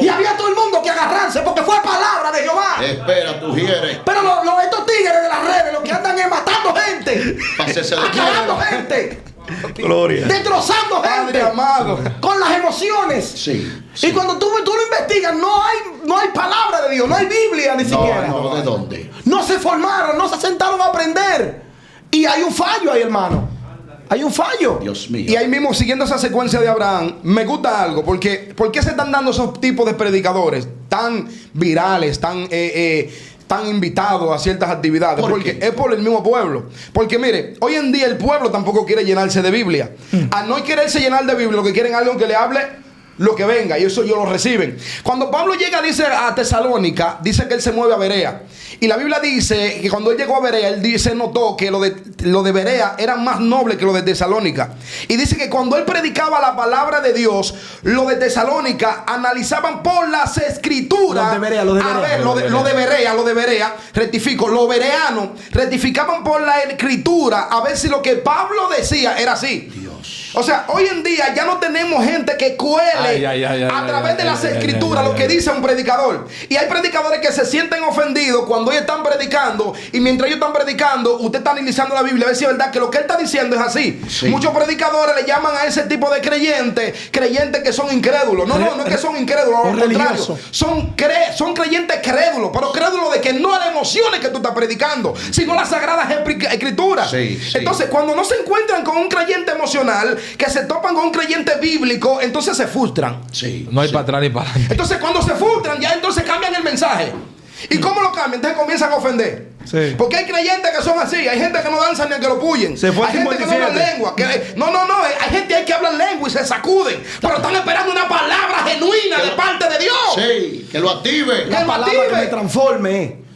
Y había todo el mundo que agarrarse porque fue palabra de Jehová. Espera, tú hieres. Pero estos tigres de las redes, los que andan es matando gente, Pásese de acabando gente, Gloria. destrozando gente Padre amado, con las emociones. Sí. Y cuando tú lo investigas, no hay palabra de Dios, no hay Biblia ni siquiera. No, ¿de dónde? No se formaron, no se sentaron a aprender. Y hay un fallo ahí, hermano. Hay un fallo. Dios mío. y ahí mismo, siguiendo esa secuencia de Abraham, me gusta algo, porque ¿por qué se están dando esos tipos de predicadores tan virales, tan invitados a ciertas actividades? Porque es por el mismo pueblo. Porque mire, hoy en día el pueblo tampoco quiere llenarse de Biblia. Al no quererse llenar de Biblia, lo que quieren es alguien que le hable lo que venga, y eso ellos lo reciben. Cuando Pablo llega, dice, a Tesalónica, dice que él se mueve a Berea. Y la Biblia dice que cuando él llegó a Berea, notó que lo de Berea era más noble que lo de Tesalónica. Y dice que cuando él predicaba la palabra de Dios, lo de Tesalónica analizaban por las escrituras. Los de Berea, los de Berea. A ver, lo de Berea, rectifico, los bereanos rectificaban por la escritura a ver si lo que Pablo decía era así. Dios. O sea, hoy en día ya no tenemos gente que cuele a través de las escrituras lo que dice un predicador. Y hay predicadores que se sienten ofendidos cuando ellos están predicando, y mientras ellos están predicando, usted está analizando la Biblia a ver si es verdad que lo que él está diciendo es así. Sí. Muchos predicadores le llaman a ese tipo de creyentes que son incrédulos. No es que son incrédulos, al contrario. Son creyentes crédulos, pero crédulos de que no a las emociones que tú estás predicando, sino a las sagradas escrituras. Sí. Entonces, cuando no se encuentran con un creyente emocional, que se topan con un creyente bíblico, entonces se frustran. Sí. No hay para atrás ni para adelante. Entonces, cuando se frustran, ya entonces cambian el mensaje. ¿Y cómo lo cambian? Entonces comienzan a ofender. Sí. Porque hay creyentes que son así. Hay gente que no danzan ni a que lo puyen. Se fue hay gente que no habla lengua. Hay gente ahí que hablan lengua y se sacuden. Pero están esperando una palabra genuina de parte de Dios. Sí, que lo active. La palabra que me transforme.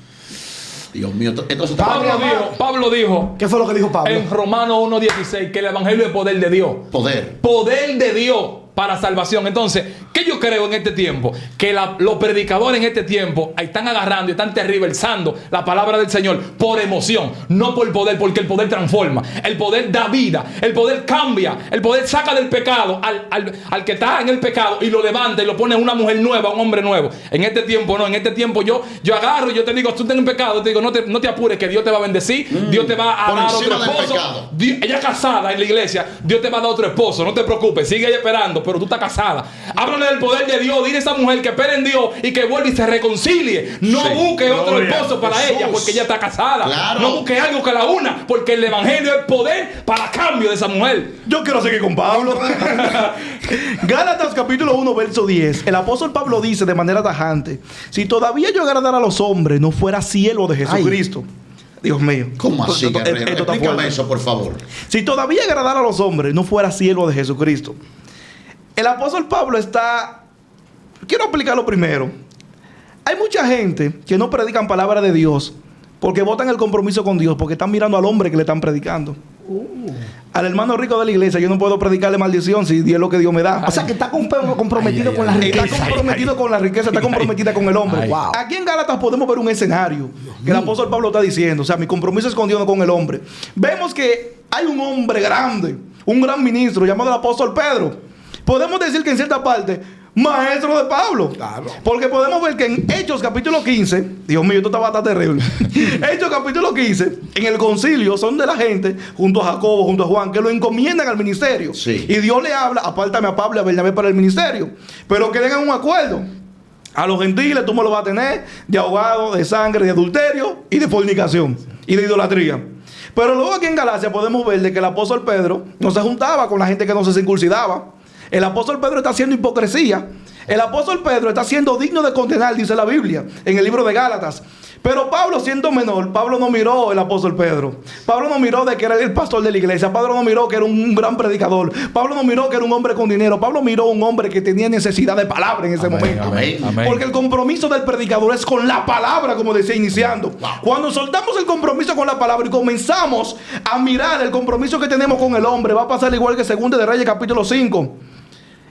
Dios mío, entonces Pablo dijo ¿Qué fue lo que dijo Pablo? en Romanos 1:16 que el evangelio es poder de Dios. Poder de Dios para salvación. Entonces, ¿qué yo creo en este tiempo? Que los predicadores en este tiempo están agarrando y están tergiversando la palabra del Señor por emoción, no por poder, porque el poder transforma, el poder da vida, el poder cambia, el poder saca del pecado al que está en el pecado y lo levanta y lo pone una mujer nueva, un hombre nuevo. En este tiempo no, en este tiempo yo agarro y yo te digo, tú estás en pecado, te digo, no te apures, que Dios te va a bendecir, Dios te va a dar otro esposo. Ella casada en la iglesia, Dios te va a dar otro esposo, no te preocupes, sigue ahí esperando, pero tú estás casada. Háblale del poder de Dios, dile a esa mujer que espere en Dios y que vuelva y se reconcilie. No busque otro esposo para ella porque ella está casada. Claro. No busque algo que la una, porque el evangelio es poder para cambio de esa mujer. Yo quiero seguir con Pablo. Gálatas capítulo 1, verso 10. El apóstol Pablo dice de manera tajante: si todavía yo agradara a los hombres, no fuera siervo de Jesucristo. Dios mío. ¿Cómo así, Guerrero? Esto está Explícame fuerte. eso, por favor. Si todavía agradara a los hombres, no fuera siervo de Jesucristo. El apóstol Pablo está... Quiero explicarlo primero. Hay mucha gente que no predican palabra de Dios porque votan el compromiso con Dios, porque están mirando al hombre que le están predicando. Al hermano rico de la iglesia yo no puedo predicarle maldición si Dios es lo que Dios me da. O sea, que está comprometido con la riqueza. Está comprometido con la riqueza, está comprometida con el hombre. Wow. Aquí en Gálatas podemos ver un escenario que el apóstol Pablo está diciendo. O sea, mi compromiso es con Dios, no con el hombre. Vemos que hay un hombre grande, un gran ministro llamado el apóstol Pedro. Podemos decir que en cierta parte maestro de Pablo. Claro. Porque podemos ver que en Hechos capítulo 15, Dios mío, esto está bastante terrible. Hechos capítulo 15, en el concilio son de la gente, junto a Jacobo, junto a Juan, que lo encomiendan al ministerio. Sí. Y Dios le habla, apártame a Pablo y a Bernabé para el ministerio. Pero que tengan un acuerdo. A los gentiles tú me lo vas a tener de ahogado, de sangre, de adulterio y de fornicación y de idolatría. Pero luego aquí en Galacia podemos ver de que el apóstol Pedro no se juntaba con la gente que no se circuncidaba. El apóstol Pedro está haciendo hipocresía. El apóstol Pedro está siendo digno de condenar, dice la Biblia, en el libro de Gálatas. Pero Pablo, siendo menor, Pablo no miró el apóstol Pedro. Pablo no miró de que era el pastor de la iglesia. Pablo no miró que era un gran predicador. Pablo no miró que era un hombre con dinero. Pablo miró un hombre que tenía necesidad de palabra en ese momento. amén, amén. Porque el compromiso del predicador es con la palabra, como decía iniciando. Cuando soltamos el compromiso con la palabra y comenzamos a mirar el compromiso que tenemos con el hombre, va a pasar igual que 2 de Reyes capítulo 5.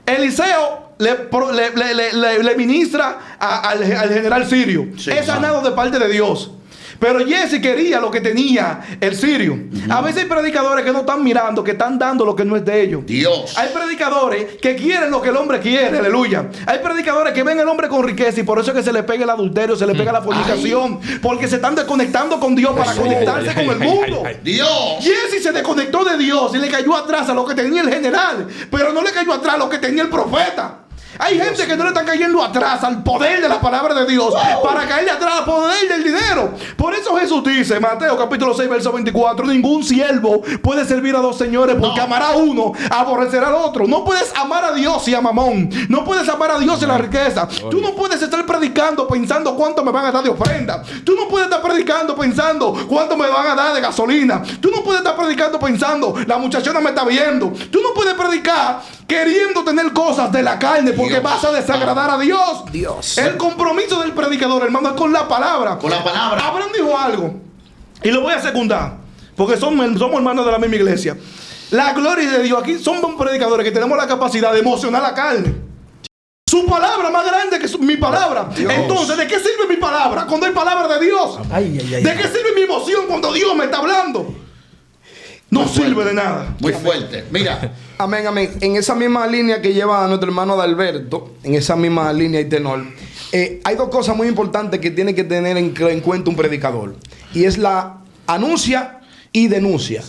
Eliseo le ministra al general sirio. Sí, Es sanado de parte de Dios. Pero Jesse quería lo que tenía el sirio. A veces hay predicadores que no están mirando, que están dando lo que no es de ellos. Dios. Hay predicadores que quieren lo que el hombre quiere, aleluya. Hay predicadores que ven al hombre con riqueza y por eso es que se le pega el adulterio, se le pega la fornicación, porque se están desconectando con Dios para conectarse con el mundo. Dios. Jesse se desconectó de Dios y le cayó atrás a lo que tenía el general, pero no le cayó atrás a lo que tenía el profeta. Hay gente que no le están cayendo atrás al poder de la palabra de Dios para caerle atrás al poder del dinero. Por eso Jesús dice, Mateo capítulo 6, verso 24, ningún siervo puede servir a dos señores porque amará a uno, aborrecerá al otro. No puedes amar a Dios y a Mamón. No puedes amar a Dios y a la riqueza. Tú no puedes estar predicando pensando cuánto me van a dar de ofrenda. Tú no puedes estar predicando pensando cuánto me van a dar de gasolina. Tú no puedes estar predicando pensando la muchachona me está viendo. Tú no puedes predicar queriendo tener cosas de la carne porque vas a desagradar a Dios. El compromiso del predicador, hermano, es con la palabra. Con la palabra. Abraham dijo algo y lo voy a secundar porque somos hermanos de la misma iglesia. La gloria de Dios, aquí somos predicadores que tenemos la capacidad de emocionar la carne. Su palabra más grande que mi palabra. Dios. Entonces, ¿de qué sirve mi palabra cuando hay palabra de Dios? ¿De qué sirve mi emoción cuando Dios me está hablando? No sirve de nada. Muy fuerte. Mira. Amén, amén. En esa misma línea que lleva nuestro hermano Adalberto, en esa misma línea y tenor, hay dos cosas muy importantes que tiene que tener en cuenta un predicador. Y es la anuncia y denuncia.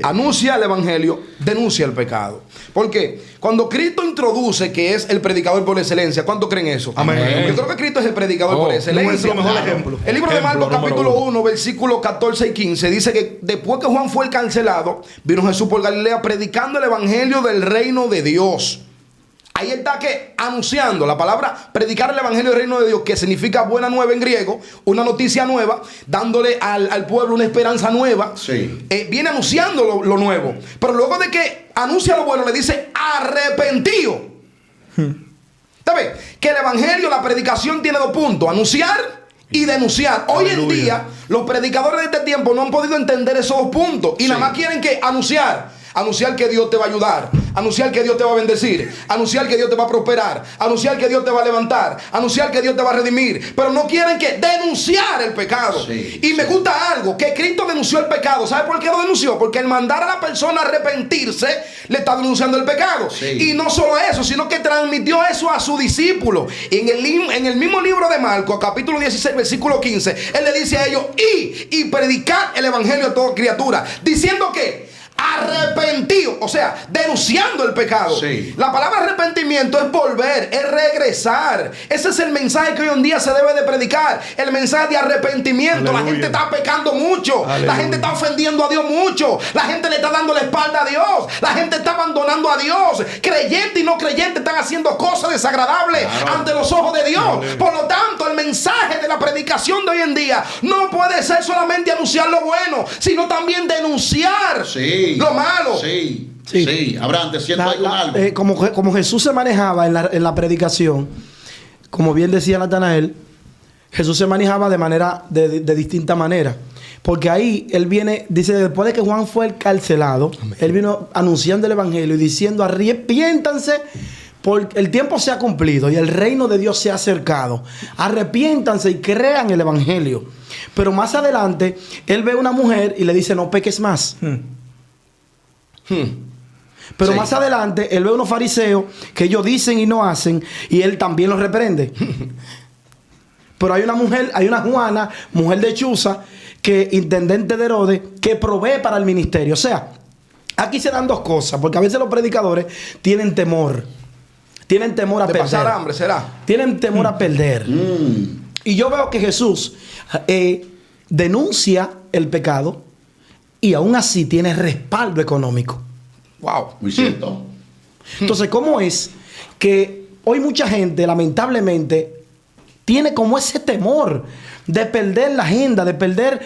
Anuncia el evangelio, denuncia el pecado. ¿Por qué? Cuando Cristo introduce que es el predicador por excelencia, ¿cuántos creen eso? Amén. Yo creo que Cristo es el predicador por excelencia. Nuestro mejor ejemplo. El libro de Ejemplo Marcos número capítulo 1. 1, versículos 14 y 15 dice que después que Juan fue encarcelado, vino Jesús por Galilea predicando el evangelio del reino de Dios. Ahí está que anunciando la palabra predicar el evangelio del reino de Dios, que significa buena nueva en griego, una noticia nueva, dándole al pueblo una esperanza nueva. Sí. Viene anunciando lo nuevo. Pero luego de que anuncia lo bueno, le dice arrepentido. ¿Sabes? Que el evangelio, la predicación tiene dos puntos: anunciar y denunciar. Hoy en día, los predicadores de este tiempo no han podido entender esos dos puntos y nada más quieren que anunciar. Anunciar que Dios te va a ayudar, anunciar que Dios te va a bendecir, anunciar que Dios te va a prosperar, anunciar que Dios te va a levantar, anunciar que Dios te va a redimir, pero no quieren que denunciar el pecado. Sí, y me gusta algo, que Cristo denunció el pecado. ¿Sabe por qué lo denunció? Porque al mandar a la persona a arrepentirse, le está denunciando el pecado. Sí. Y no solo eso, sino que transmitió eso a su discípulo. En el mismo libro de Marcos, capítulo 16, versículo 15, él le dice a ellos, y predicad el evangelio a toda criatura, diciendo que arrepentido, o sea, denunciando el pecado. Sí. La palabra arrepentimiento es volver, es regresar. Ese es el mensaje que hoy en día se debe de predicar, el mensaje de arrepentimiento. Aleluya. La gente está pecando mucho. Aleluya. La gente está ofendiendo a Dios mucho. La gente le está dando la espalda a Dios. La gente está abandonando a Dios. Creyentes y no creyentes están haciendo cosas desagradables ante los ojos de Dios. Aleluya. Por lo tanto, el mensaje de la predicación de hoy en día no puede ser solamente anunciar lo bueno, sino también denunciar lo malo. Sí. Sí. Sí. Abraham, te siento ahí con algo. Como Jesús se manejaba en la predicación, como bien decía Natanael, Jesús se manejaba de distinta manera. Porque ahí él viene, dice, después de que Juan fue encarcelado, él vino anunciando el evangelio y diciendo: arrepiéntanse, porque el tiempo se ha cumplido y el reino de Dios se ha acercado. Arrepiéntanse y crean el evangelio. Pero más adelante, él ve a una mujer y le dice: no peques más. Pero Sí. más adelante, él ve unos fariseos que ellos dicen y no hacen, y él también los reprende. Pero hay una mujer, hay una Juana, mujer de Chuza, que intendente de Herodes, que provee para el ministerio. O sea, aquí se dan dos cosas, porque a veces los predicadores tienen temor. Tienen temor a De perder. pasar hambre, ¿será? Tienen temor a perder. Y yo veo que Jesús denuncia el pecado y aún así tiene respaldo económico. Wow. Muy cierto. Entonces, ¿cómo es que hoy mucha gente, lamentablemente, tiene como ese temor de perder la agenda, de perder...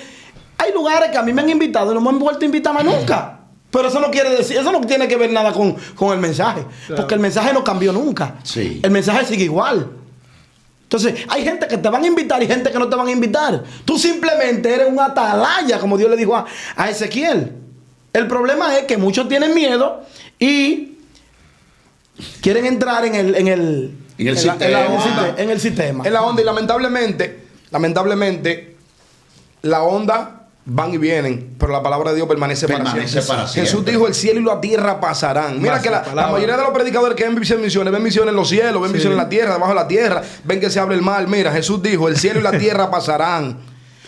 Hay lugares que a mí me han invitado y no me han vuelto a invitar más nunca. Pero eso no quiere decir, eso no tiene que ver nada con el mensaje. Porque el mensaje no cambió nunca. Sí. El mensaje sigue igual. Entonces, hay gente que te van a invitar y gente que no te van a invitar. Tú simplemente eres un atalaya, como Dios le dijo a Ezequiel. El problema es que muchos tienen miedo y quieren entrar en el sistema. En la onda, y lamentablemente, la onda van y vienen, pero la palabra de Dios permanece para siempre. Jesús dijo: el cielo y la tierra pasarán. Mira que la mayoría de los predicadores que ven misiones en los cielos, ven misiones en la tierra, debajo de la tierra, ven que se abre el mar. Mira, Jesús dijo: el cielo y la tierra pasarán,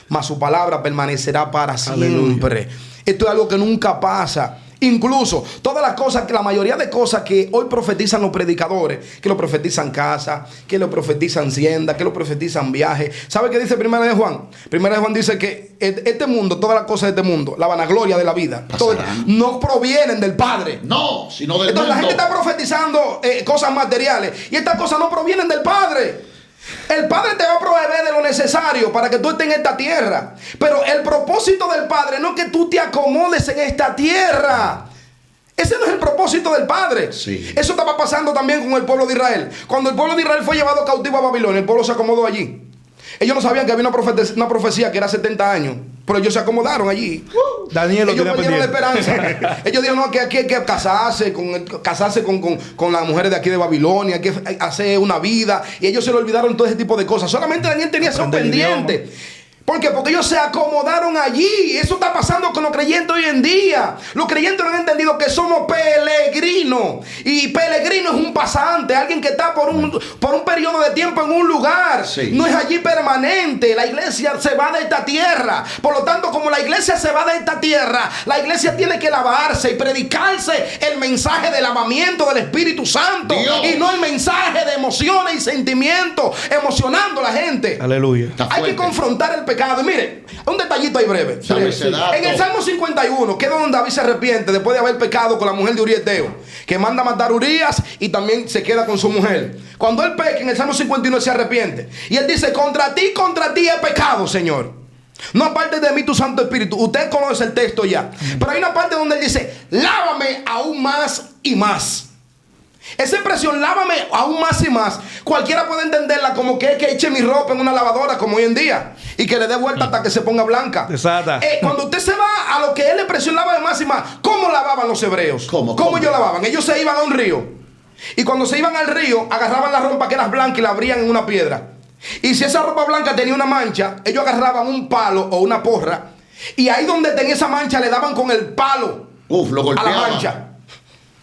mas su palabra permanecerá para siempre. Esto es algo que nunca pasa. Incluso todas las cosas, que la mayoría de cosas que hoy profetizan los predicadores, que lo profetizan casa, que lo profetizan hacienda, que lo profetizan viaje. ¿Sabe qué dice Primera de Juan? Primera de Juan dice que este mundo, todas las cosas de este mundo, la vanagloria de la vida, no provienen del Padre. No, sino del Entonces mundo. la gente está profetizando cosas materiales y estas cosas no provienen del Padre. El Padre te va a proveer de lo necesario para que tú estés en esta tierra. Pero el propósito del Padre no es que tú te acomodes en esta tierra. Ese no es el propósito del Padre. Sí. Eso estaba pasando también con el pueblo de Israel. Cuando el pueblo de Israel fue llevado cautivo a Babilonia, el pueblo se acomodó allí. Ellos no sabían que había una profecía que era 70 años. Pero ellos se acomodaron allí. Daniel lo Ellos tenía perdieron la pendiente. esperanza. Ellos dijeron: no, que aquí hay que casarse con las mujeres de aquí de Babilonia, hay que hacer una vida. Y ellos se le olvidaron todo ese tipo de cosas. Solamente Daniel tenía eso Aprender el pendiente. ¿Por qué? Porque ellos se acomodaron allí. Eso está pasando con los creyentes hoy en día. Los creyentes no han entendido que somos peregrinos. Y peregrino es un pasante, alguien que está por un periodo de tiempo en un lugar. Sí. No es allí permanente. La iglesia se va de esta tierra. Por lo tanto, como la iglesia se va de esta tierra, la iglesia tiene que lavarse y predicarse el mensaje del lavamiento del Espíritu Santo. Dios. Y no el mensaje de emociones y sentimientos, emocionando a la gente. Aleluya. Está Hay que fuerte. confrontar el pecado. Y mire, un detallito ahí breve. Dame ese dato. En el Salmo 51, que es donde David se arrepiente después de haber pecado con la mujer de Urieteo, que manda a matar a Urías y también se queda con su mujer. Cuando él peca, en el Salmo 51 él se arrepiente. Y él dice: contra ti he pecado, Señor. No aparte de mí tu Santo Espíritu. Usted conoce el texto ya. Pero hay una parte donde él dice: lávame aún más y más. Esa expresión, lávame aún más y más, cualquiera puede entenderla como que es que eche mi ropa en una lavadora como hoy en día y que le dé vuelta hasta que se ponga blanca. Desata. Cuando usted se va a lo que es la expresión lávame más y más, ¿cómo lavaban los hebreos? ¿Cómo ellos lavaban? Ellos se iban a un río y cuando se iban al río agarraban la ropa que era blanca y la abrían en una piedra. Y si esa ropa blanca tenía una mancha, ellos agarraban un palo o una porra y ahí donde tenía esa mancha le daban con el palo Lo a la golpeaba. mancha.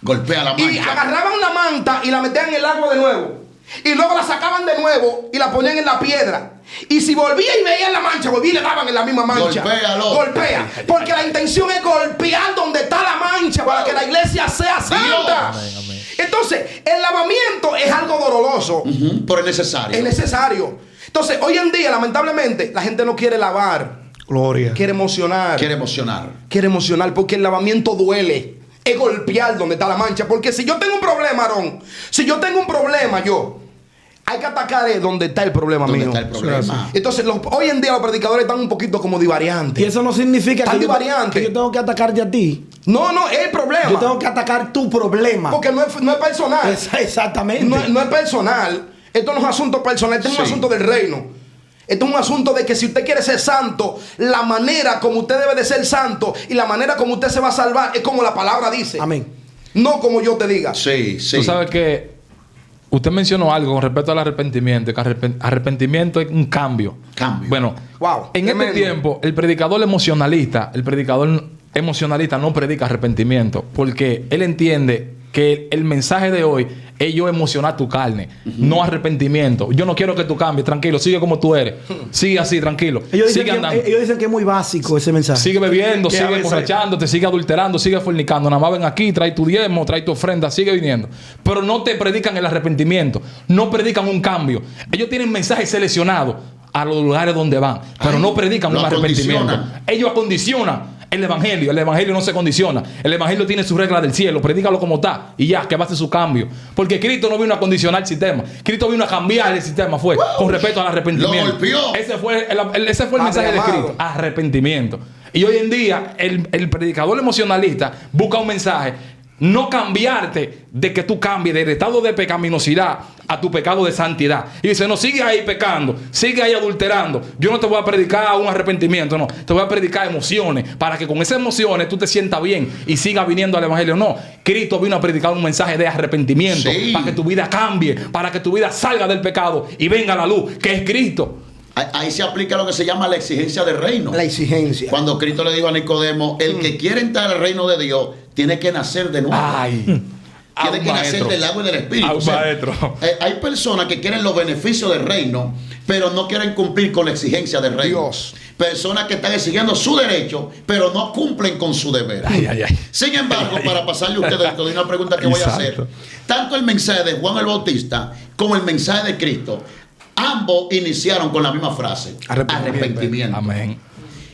Golpea la mancha. Y agarraban la manta y la metían en el agua de nuevo. Y luego la sacaban de nuevo y la ponían en la piedra. Y si volvía y veían la mancha, volvía y le daban en la misma mancha. Golpéalo. Golpea. Porque la intención es golpear donde está la mancha para que la iglesia sea santa. Amén, amén. Entonces, el lavamiento es algo doloroso. Pero es necesario. Es necesario. Entonces, hoy en día, lamentablemente, la gente no quiere lavar. Gloria. Quiere emocionar. Quiere emocionar. Quiere emocionar porque el lavamiento duele. Es golpear donde está la mancha. Porque si yo tengo un problema, Aarón, si yo tengo un problema, hay que atacar donde está el problema ¿Dónde mío. está el problema? Entonces, hoy en día los predicadores están un poquito como divariantes. Y eso no significa Tan que divariante. yo tengo que atacarte a ti. No, es el problema. Yo tengo que atacar tu problema. Porque no es personal. Exactamente. No es personal. Esto no es un asunto personal, esto es un Sí. asunto del reino. Esto es un asunto de que si usted quiere ser santo, la manera como usted debe de ser santo y la manera como usted se va a salvar es como la palabra dice. Amén. No como yo te diga. Sí, sí. Tú sabes que usted mencionó algo con respecto al arrepentimiento, que arrepentimiento es un cambio. Cambio. Bueno, Wow, en tremendo. este tiempo, el predicador emocionalista, el predicador emocionalista no predica arrepentimiento porque él entiende que el mensaje de hoy es yo emocionar tu carne, no arrepentimiento. Yo no quiero que tú cambies, tranquilo, sigue como tú eres. Sigue así, tranquilo. Ellos Sigue dicen, andando. ellos dicen que es muy básico ese mensaje. Sigue bebiendo, Que a sigue veces- emborrachándote, sigue adulterando, sigue fornicando. Nada más ven aquí, trae tu diezmo, trae tu ofrenda, sigue viniendo. Pero no te predican el arrepentimiento, no predican un cambio. Ellos tienen mensajes seleccionados a los lugares donde van, pero Ay, no predican lo un arrepentimiento. acondicionan. Ellos acondicionan el evangelio no se condiciona. El evangelio tiene su regla del cielo, predícalo como está y ya, que va a hacer su cambio. Porque Cristo no vino a condicionar el sistema, Cristo vino a cambiar el sistema, fue con respecto al arrepentimiento. Lo golpeó. Ese fue el mensaje de Cristo, arrepentimiento. Y hoy en día el predicador emocionalista busca un mensaje, no cambiarte de que tú cambies del estado de pecaminosidad a tu pecado de santidad. Y dice, no, sigue ahí pecando, sigue ahí adulterando. Yo no te voy a predicar un arrepentimiento, no. Te voy a predicar emociones para que con esas emociones tú te sientas bien y sigas viniendo al evangelio. No, Cristo vino a predicar un mensaje de arrepentimiento, Sí. para que tu vida cambie, para que tu vida salga del pecado y venga a la luz, que es Cristo. Ahí se aplica lo que se llama la exigencia del reino. La exigencia. Cuando Cristo le dijo a Nicodemo, el que quiere entrar al reino de Dios tiene que nacer de nuevo. Ay, Tiene que nacer del agua y del espíritu. Un maestro. Hay personas que quieren los beneficios del reino, pero no quieren cumplir con la exigencia del reino. Dios. Personas que están exigiendo su derecho, pero no cumplen con su deber. Ay, ay, ay. Sin embargo, para pasarle a ustedes de una pregunta que voy a hacer, Exacto. tanto el mensaje de Juan el Bautista como el mensaje de Cristo, ambos iniciaron con la misma frase: arrepentimiento. Amén.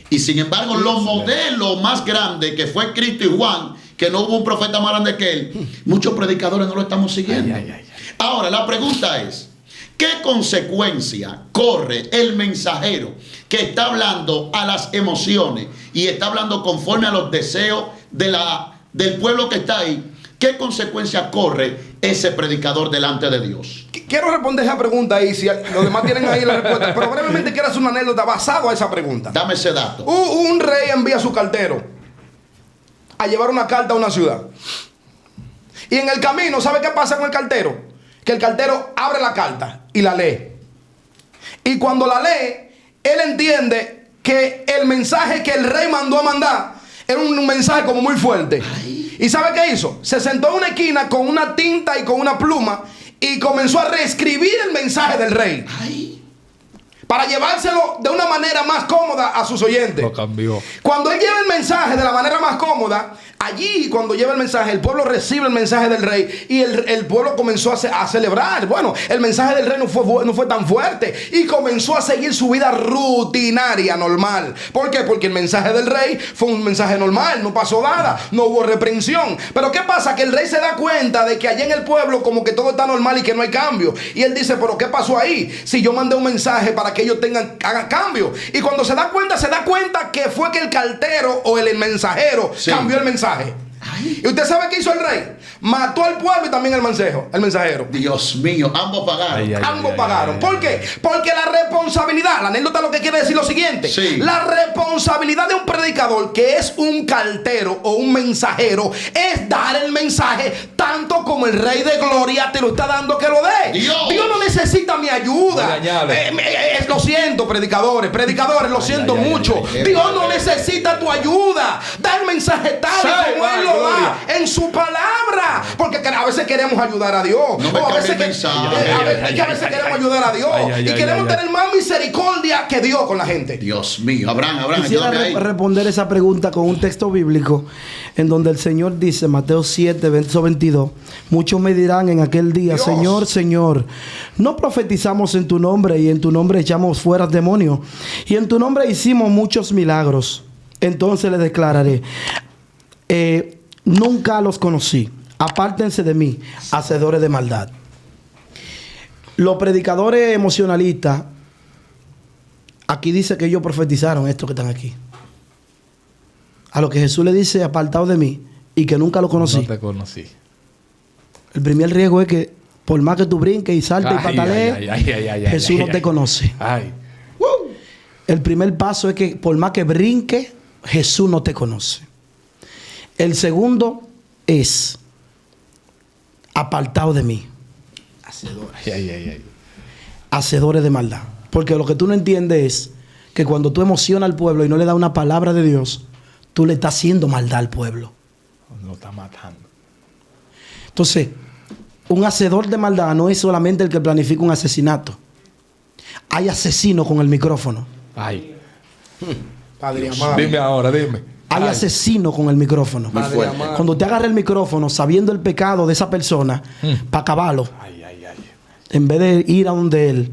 Y sin embargo, los modelos más grandes que fue Cristo y Juan, que no hubo un profeta más grande que él, muchos predicadores no lo estamos siguiendo. Ay, ay, ay. Ahora, la pregunta es, ¿qué consecuencia corre el mensajero que está hablando a las emociones y está hablando conforme a los deseos del pueblo que está ahí? ¿Qué consecuencia corre ese predicador delante de Dios? Quiero responder esa pregunta ahí, si los demás tienen ahí la respuesta, pero brevemente quiero hacer una anécdota basado a esa pregunta. Dame ese dato. Un rey envía a su cartero a llevar una carta a una ciudad. Y en el camino, ¿sabe qué pasa con el cartero? Que el cartero abre la carta y la lee. Y cuando la lee, él entiende que el mensaje que el rey mandó a mandar era un mensaje como muy fuerte. ¿Y sabe qué hizo? Se sentó en una esquina con una tinta y con una pluma y comenzó a reescribir el mensaje del rey para llevárselo de una manera más cómoda a sus oyentes. Lo cambió. Cuando él lleva el mensaje de la manera más cómoda, allí cuando lleva el mensaje, el pueblo recibe el mensaje del rey y el pueblo comenzó a celebrar. Bueno, el mensaje del rey no fue tan fuerte y comenzó a seguir su vida rutinaria, normal. ¿Por qué? Porque el mensaje del rey fue un mensaje normal, no pasó nada, no hubo reprensión. Pero ¿qué pasa? Que el rey se da cuenta de que allá en el pueblo como que todo está normal y que no hay cambio. Y él dice, pero ¿qué pasó ahí? Si yo mandé un mensaje para que ellos hagan cambio. Y cuando se da cuenta que fue que el cartero o el mensajero cambió el mensaje. ¿Y usted sabe qué hizo el rey? Mató al pueblo y también el mensajero. Dios mío, ambos pagaron. Ay, ay. Ambos pagaron. ¿Por qué? Porque la responsabilidad, la anécdota lo que quiere decir lo siguiente. Sí. La responsabilidad de un predicador que es un cartero o un mensajero es dar el mensaje tanto como el Rey de Gloria te lo está dando que lo dé. Dios No necesita mi ayuda. Lo siento, predicadores, lo siento mucho. ay, Dios no necesita tu ayuda. Da el mensaje tal y como Él lo da en su palabra. Porque a veces queremos ayudar a Dios. No me O a cambie veces el mensaje. a veces queremos ayudar a Dios. Y queremos tener más misericordia que Dios con la gente. Dios mío, Abraham, Quisiera ayúdame ahí. responder esa pregunta con un texto bíblico en donde el Señor dice, Mateo 7, verso 22, muchos me dirán en aquel día, Dios. Señor, Señor, no profetizamos en tu nombre y en tu nombre echamos fuera demonios y en tu nombre hicimos muchos milagros. Entonces le declararé, nunca los conocí, apártense de mí, hacedores de maldad. Los predicadores emocionalistas, aquí dice que ellos profetizaron esto que están aquí. A lo que Jesús le dice, apartado de mí, y que nunca lo conocí. No te conocí. El primer riesgo es que, por más que tú brinques y saltes y patalees, Jesús no te conoce. Ay. El primer paso es que, por más que brinque, Jesús no te conoce. El segundo es, apartado de mí, hacedores de maldad. Porque lo que tú no entiendes es que cuando tú emocionas al pueblo y no le das una palabra de Dios, tú le estás haciendo maldad al pueblo. Lo está matando. Entonces, un hacedor de maldad no es solamente el que planifica un asesinato. Hay asesinos con el micrófono. Ay. Padre amado. Dime ahora, dime. Hay asesinos con el micrófono. Muy Padre fuerte. amado. Cuando usted agarra el micrófono sabiendo el pecado de esa persona, para acabarlo, Ay, ay, ay. en vez de ir a donde él,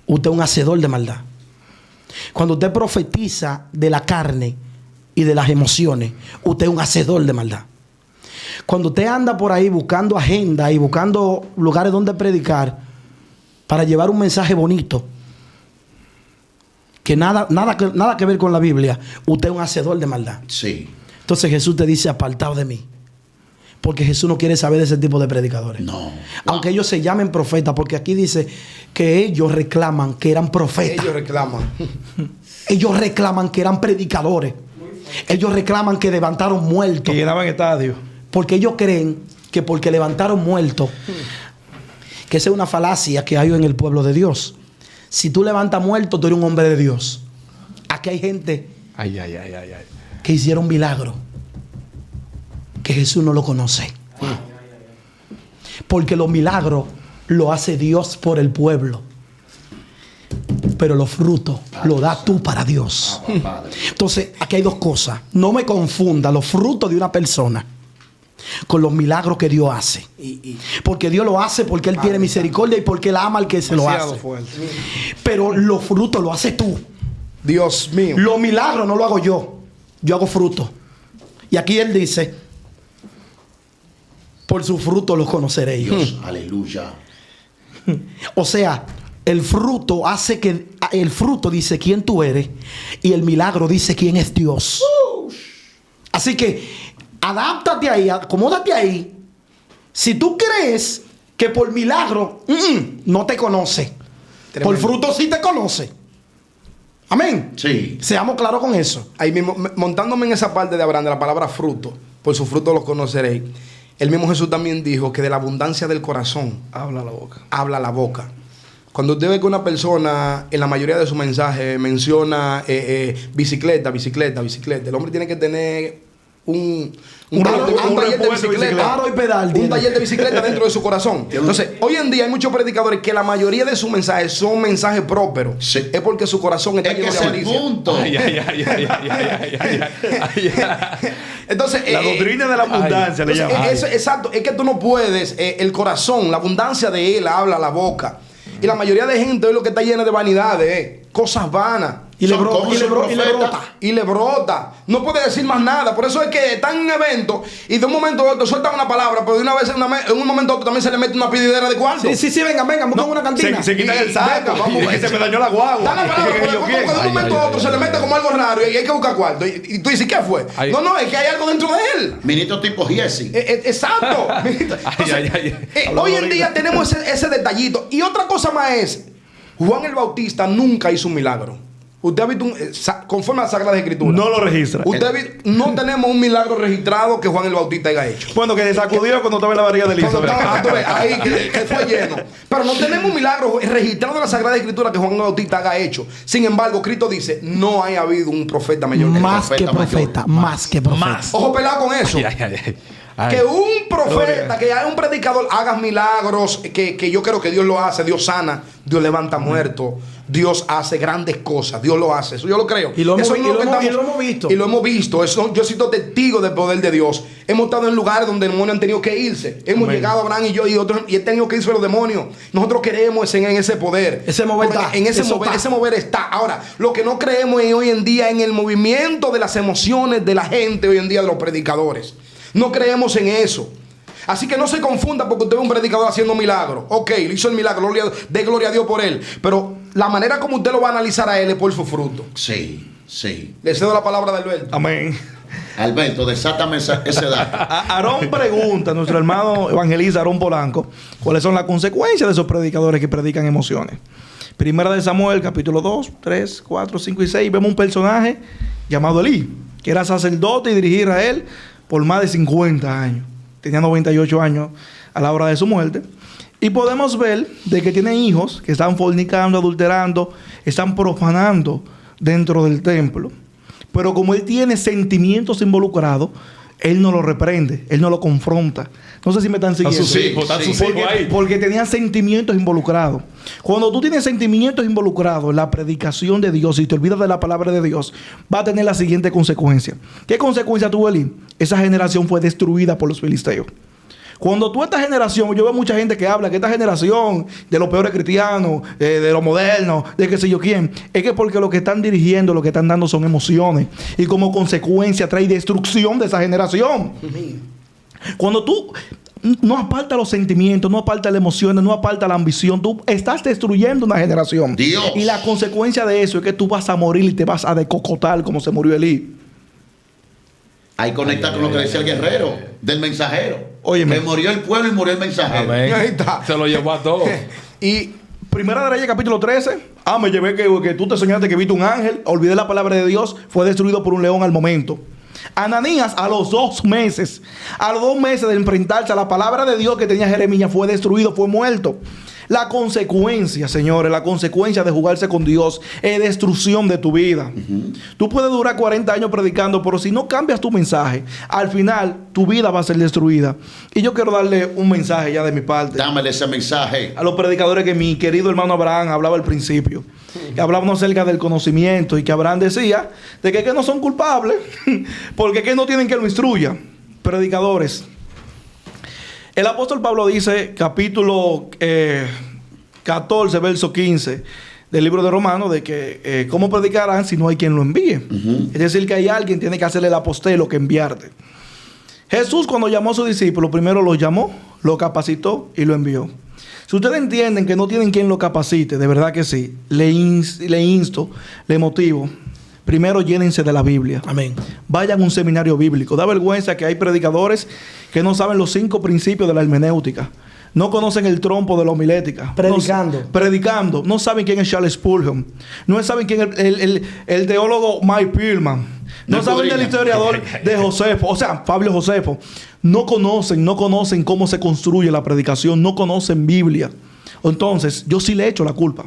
usted es un hacedor de maldad. Cuando usted profetiza de la carne y de las emociones, usted es un hacedor de maldad. Cuando usted anda por ahí buscando agenda y buscando lugares donde predicar para llevar un mensaje bonito, que nada que ver con la Biblia, usted es un hacedor de maldad. Sí. Entonces Jesús te dice, apartado de mí. Porque Jesús no quiere saber de ese tipo de predicadores. No. Aunque ellos se llamen profetas, porque aquí dice que ellos reclaman que eran profetas. Ellos reclaman. Ellos reclaman que eran predicadores. Ellos reclaman que levantaron muertos. Que llenaban estadios. Porque ellos creen que porque levantaron muertos, que esa es una falacia que hay en el pueblo de Dios. Si tú levantas muertos, tú eres un hombre de Dios. Aquí hay gente Ay, ay, ay, ay, ay. que hicieron milagros que Jesús no lo conoce. Porque los milagros lo hace Dios por el pueblo. Pero los frutos los das tú para Dios. Padre. Entonces, aquí hay dos cosas. No me confunda los frutos de una persona con los milagros que Dios hace. Porque Dios lo hace porque Él tiene misericordia y porque Él ama al que se lo Demasiado hace. fuerte. Pero los frutos lo haces tú. Dios mío. Los milagros no lo hago yo. Yo hago frutos. Y aquí Él dice, por sus frutos los conoceréis. Dios, aleluya. O sea, el fruto hace que... El fruto dice quién tú eres y el milagro dice quién es Dios. Así que adáptate ahí, acomódate ahí. Si tú crees que por milagro no te conoce, Tremendo. por fruto sí te conoce. Amén. Sí. Seamos claros con eso. Ahí mismo, montándome en esa parte de Abraham, de la palabra fruto, por su fruto los conoceréis. El mismo Jesús también dijo que de la abundancia del corazón Habla la boca. habla la boca. Cuando usted ve que una persona en la mayoría de sus mensajes menciona bicicleta, el hombre tiene que tener un taller de repuesto de bicicleta. Aro y pedal. un tiene. taller de bicicleta dentro de su corazón. Entonces, hoy en día hay muchos predicadores que la mayoría de sus mensajes son mensajes prósperos. Sí. Es porque su corazón está Es que lleno es de el avaricia. punto. Ay, ay, ay, ay, ay, ay, ay, ay, ay. Entonces, La doctrina de la abundancia le entonces, llaman. exacto, es que tú no puedes, el corazón, la abundancia de él habla la boca. Y la mayoría de gente hoy lo que está llena de vanidades, cosas vanas. Y le Son brota. como Y le su brota. Y le profeta. brota. Y le brota. No puede decir más nada. Por eso es que está en un evento y de un momento a otro sueltan una palabra, pero de una vez en un momento a otro también se le mete una pedidera de cuarto. Sí, vengan, buscan una cantina. Se quitan el saco. Venga, vamos, y se me dañó la Da guagua. la palabra, Que pero yo quiero. de un momento a otro se le mete como algo raro y hay que buscar cuarto. Y tú dices, ¿qué fue? Ay. No, es que hay algo dentro de él. Ministro tipo Giesi. Exacto. Entonces, ay, ay. hoy en día tenemos ese detallito. Y otra cosa más es, Juan el Bautista nunca hizo un milagro. Usted ha visto, conforme a la Sagrada Escritura, No lo registra. usted ha visto, no tenemos un milagro registrado que Juan el Bautista haya hecho. Bueno, que se sacudió cuando estaba en la barriga de Cuando Elizabeth. estaba, tú ves, ahí que fue lleno. Pero no tenemos un milagro registrado en la Sagrada Escritura que Juan el Bautista haya hecho. Sin embargo, Cristo dice, no haya habido un profeta mayor que él. Más que profeta mayor. profeta. Más que profeta. Más. Ojo pelado con eso. Ay, ay, ay, ay. Ay. Que un profeta, Gloria. que haya un predicador haga milagros, que yo creo que Dios lo hace, Dios sana, Dios levanta muertos, Dios hace grandes cosas, Dios lo hace, eso yo lo creo. Y lo hemos Eso vi- es y lo que hemos- y lo hemos visto. Y lo hemos visto, eso, yo he sido testigo del poder de Dios. Hemos estado en lugares donde demonios han tenido que irse. Hemos Amén. llegado, Abraham y yo, y otros, y he tenido que irse los demonios. Nosotros creemos en ese poder. Ese mover Porque está, en ese eso mover, está. ese mover está. Ahora, lo que no creemos es hoy en día en el movimiento de las emociones de la gente hoy en día, de los predicadores. No creemos en eso. Así que no se confunda porque usted ve un predicador haciendo milagros. Ok, le hizo el milagro, de gloria a Dios por él. Pero la manera como usted lo va a analizar a él es por su fruto. Sí, sí. Le cedo la palabra de Alberto. Amén. Alberto, desátame ese dato. Aarón pregunta, nuestro hermano evangelista Aarón Polanco, ¿cuáles son las consecuencias de esos predicadores que predican emociones? Primera de Samuel, capítulo 2, 3, 4, 5 y 6, vemos un personaje llamado Elí, que era sacerdote y dirigía a Israel por más de 50 años. Tenía 98 años a la hora de su muerte. Y podemos ver de que tiene hijos que están fornicando, adulterando, están profanando dentro del templo. Pero como él tiene sentimientos involucrados, él no lo reprende, él no lo confronta. No sé si me están siguiendo. sus hijos, están sus hijos ahí. Porque tenían sentimientos involucrados. Cuando tú tienes sentimientos involucrados, la predicación de Dios, y te olvidas de la palabra de Dios, va a tener la siguiente consecuencia. ¿Qué consecuencia tuvo Elí? Esa generación fue destruida por los filisteos. Cuando tú esta generación, yo veo mucha gente que habla que esta generación de los peores cristianos, de los modernos, de qué sé yo quién, es que porque lo que están dirigiendo, lo que están dando son emociones. Y como consecuencia trae destrucción de esa generación. Cuando tú no apartas los sentimientos, no apartas las emociones, no apartas la ambición, tú estás destruyendo una generación. Dios. Y la consecuencia de eso es que tú vas a morir y te vas a decocotar como se murió Elí. Ahí conecta con lo que decía el guerrero del mensajero. Óyeme. Que murió el pueblo y murió el mensajero. Amén. Ahí está. Se lo llevó a todos. Y Primera de Reyes, capítulo 13. Me llevé que tú te soñaste que viste un ángel. Olvidé la palabra de Dios. Fue destruido por un león al momento. Ananías, a los 2 meses de enfrentarse a la palabra de Dios que tenía Jeremías, fue destruido, fue muerto. La consecuencia, señores, la consecuencia de jugarse con Dios es destrucción de tu vida. Tú puedes durar 40 años predicando, pero si no cambias tu mensaje, al final tu vida va a ser destruida. Y yo quiero darle un mensaje ya de mi parte. Dámele ese mensaje. A los predicadores que mi querido hermano Abraham hablaba al principio. Que hablábamos acerca del conocimiento y que Abraham decía de que no son culpables porque que no tienen que lo instruya. Predicadores. El apóstol Pablo dice, capítulo 14, verso 15 del libro de Romanos, de que ¿cómo predicarán si no hay quien lo envíe? Es decir, que hay alguien que tiene que hacerle el apostelo que enviarte. Jesús, cuando llamó a sus discípulos, primero los llamó, lo capacitó y lo envió. Si ustedes entienden que no tienen quien lo capacite, de verdad que sí, le insto, le motivo. Primero llénense de la Biblia. Amén. Vayan a un seminario bíblico. Da vergüenza que hay predicadores que no saben los 5 principios de la hermenéutica. No conocen el trompo de la homilética. Predicando. No saben quién es Charles Spurgeon. No saben quién es el teólogo Mike Pillman. No saben del historiador de Josefo. O sea, Pablo Josefo. No conocen cómo se construye la predicación. No conocen Biblia. Entonces, yo sí le echo la culpa.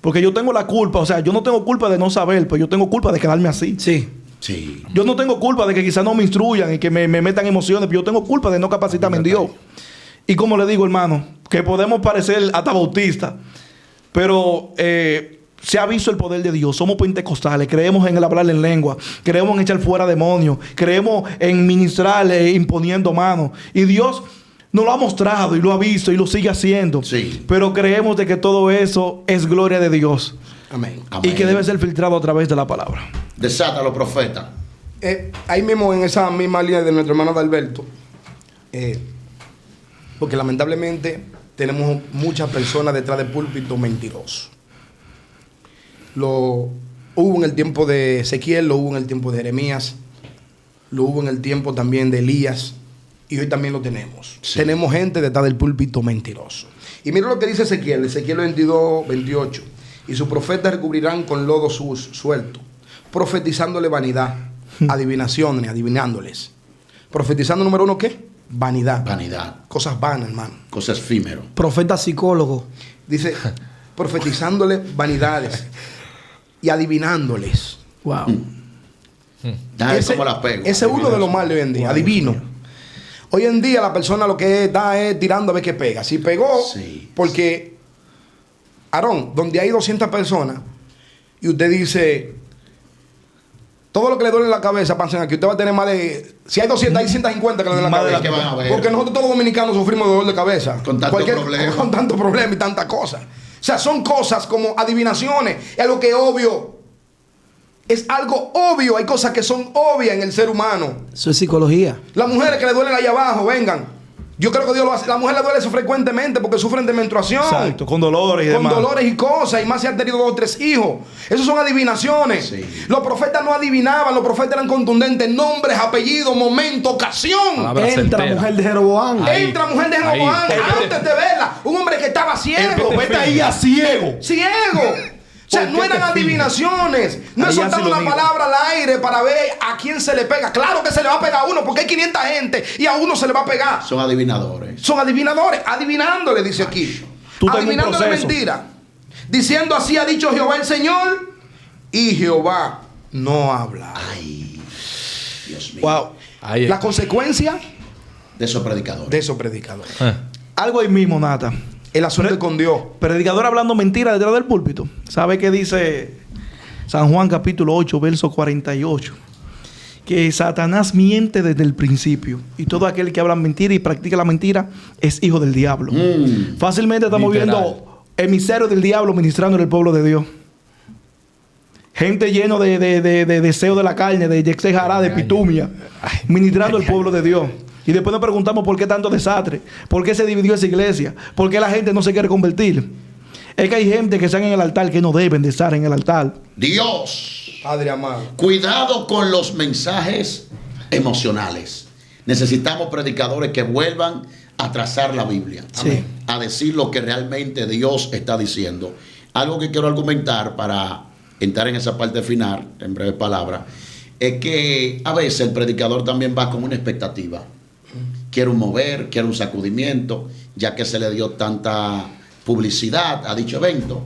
Porque yo tengo la culpa, o sea, yo no tengo culpa de no saber, pero yo tengo culpa de quedarme así. Sí. Sí. Yo no tengo culpa de que quizás no me instruyan y que me metan emociones, pero yo tengo culpa de no capacitarme en Dios. Y como le digo, hermano, que podemos parecer hasta bautistas, pero se ha visto el poder de Dios. Somos pentecostales, creemos en el hablar en lengua, creemos en echar fuera demonios, creemos en ministrar imponiendo manos. Y Dios nos lo ha mostrado y lo ha visto y lo sigue haciendo. Sí. Pero creemos de que todo eso es gloria de Dios. amén. Amén. Y que debe ser filtrado a través de la palabra. Desátalo, profeta. Ahí mismo en esa misma línea de nuestro hermano Adalberto, porque lamentablemente tenemos muchas personas detrás del púlpito mentirosos. Lo hubo en el tiempo de Ezequiel, lo hubo en el tiempo de Jeremías, lo hubo en el tiempo también de Elías, y hoy también lo tenemos. Sí. Tenemos gente detrás del púlpito mentiroso. Y mira lo que dice Ezequiel 22, 28. Y sus profetas recubrirán con lodo suelto, profetizándole vanidad, adivinaciones, adivinándoles. Profetizando, número 1, ¿qué? Vanidad. Vanidad. Cosas vanas, hermano. Cosas efímero. Profeta psicólogo. Dice, profetizándole vanidades y adivinándoles. Wow. Dale cómo la pego. Ese es uno de los males de hoy en día, adivino. Hoy en día la persona lo que está es tirando a ver qué pega. Si pegó, Sí. porque, Aarón, donde hay 200 personas y usted dice, todo lo que le duele en la cabeza, pasen aquí, usted va a tener más de, si hay 200, hay 150 que le duele en la Más de cabeza. la que van a ver. Porque nosotros todos los dominicanos sufrimos de dolor de cabeza. Con tanto problema. Con tanto problema y tantas cosas. O sea, son cosas como adivinaciones. Es algo que es obvio. Es algo obvio. Hay cosas que son obvias en el ser humano. Eso es psicología. Las mujeres que le duelen allá abajo, vengan. Yo creo que Dios lo hace. Las mujeres le duele eso frecuentemente porque sufren de menstruación. Exacto, con dolores y Con demás. dolores y cosas. Y más si han tenido 2 o 3 hijos. Esos son adivinaciones. Sí. Los profetas no adivinaban. Los profetas eran contundentes. Nombres, apellidos, momento, ocasión. Palabra Entra certera. mujer de Jeroboam. Ahí. Entra mujer de Ahí. Jeroboam antes de verla. Un hombre que estaba El ciego. profeta iba ciego. Ciego. O sea, ¿Por no qué eran te adivinaciones. No Ahí es soltar así lo una digo. palabra al aire para ver a quién se le pega. Claro que se le va a pegar a uno porque hay 500 gente y a uno se le va a pegar. Son adivinadores. Son adivinadores. Adivinándole, dice aquí. Tú tenés un Adivinándole proceso. mentira. Diciendo así ha dicho Jehová el Señor. Y Jehová no habla. Ay, Dios mío. Wow. Ahí La consecuencia De esos predicadores. de esos predicadores. Algo ahí mismo, Nata. El asunto con Dios. Predicador hablando mentira detrás del púlpito. ¿Sabe qué dice San Juan capítulo 8, verso 48? Que Satanás miente desde el principio. Y todo aquel que habla mentira y practica la mentira es hijo del diablo. Fácilmente estamos Literal. viendo emisarios del diablo ministrando en el pueblo de Dios. Gente lleno de deseo de la carne, de yexejará, de pitumia, ministrando al pueblo de Dios. Y después nos preguntamos por qué tanto desastre, por qué se dividió esa iglesia, por qué la gente no se quiere convertir. Es que hay gente que están en el altar que no deben de estar en el altar. Dios. Padre amado. Cuidado con los mensajes emocionales. Necesitamos predicadores que vuelvan a trazar la Biblia. Sí. Amén. A decir lo que realmente Dios está diciendo. Algo que quiero argumentar para entrar en esa parte final, en breves palabras, es que a veces el predicador también va con una expectativa. Quiere un mover, quiere un sacudimiento, ya que se le dio tanta publicidad a dicho evento.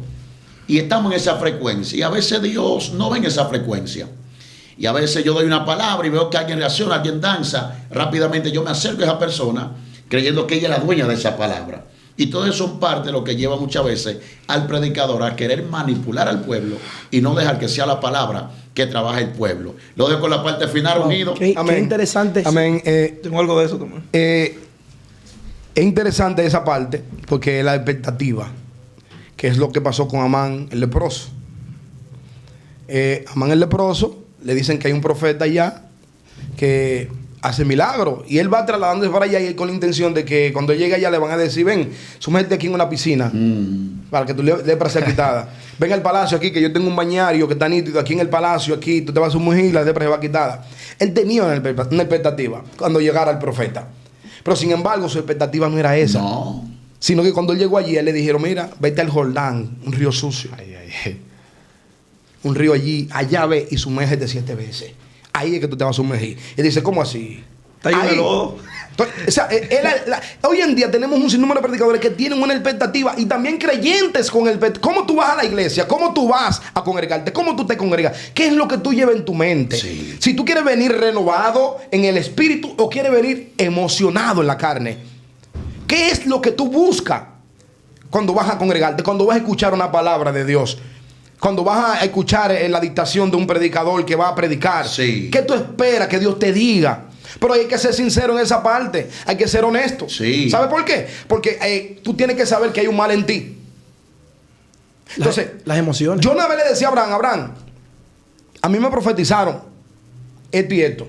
Y estamos en esa frecuencia. Y a veces Dios no ve en esa frecuencia. Y a veces yo doy una palabra y veo que alguien reacciona, alguien danza. Rápidamente yo me acerco a esa persona creyendo que ella es la dueña de esa palabra. Y todo eso es parte de lo que lleva muchas veces al predicador a querer manipular al pueblo y no dejar que sea la palabra que trabaje el pueblo. Lo dejo con la parte final, unido. Qué Amén. interesante. Amén. Tengo algo de eso también. Es interesante esa parte porque es la expectativa, que es lo que pasó con Amán el leproso. Amán el leproso, le dicen que hay un profeta allá que hace milagros y él va trasladándose para allá y él con la intención de que cuando llegue allá le van a decir: ven, sumérete aquí en una piscina para que tu lepra sea quitada. Ven al palacio aquí que yo tengo un bañario que está nítido aquí en el palacio, aquí tú te vas a sumergir y la lepra se va quitada. Él tenía una expectativa cuando llegara el profeta, pero sin embargo su expectativa no era esa. No. Sino que cuando él llegó allí, él le dijeron: mira, vete al Jordán, un río sucio. Un río allí, allá ve y sumérgete 7 veces. Ahí es que tú te vas a sumergir. Él dice: ¿cómo así? Está lleno de Ahí. lodo. Entonces, o sea, hoy en día tenemos un sinnúmero de predicadores que tienen una expectativa y también creyentes con el... ¿Cómo tú vas a la iglesia? ¿Cómo tú vas a congregarte? ¿Cómo tú te congregas? ¿Qué es lo que tú llevas en tu mente? Sí. Si tú quieres venir renovado en el espíritu o quieres venir emocionado en la carne. ¿Qué es lo que tú buscas cuando vas a congregarte? Cuando vas a escuchar una palabra de Dios. Cuando vas a escuchar la dictación de un predicador que va a predicar. Sí. ¿Qué tú esperas que Dios te diga? Pero hay que ser sincero en esa parte. Hay que ser honesto. Sí. ¿Sabe por qué? Porque tú tienes que saber que hay un mal en ti. Entonces, Las emociones. yo una vez le decía a Abraham, a mí me profetizaron esto y esto.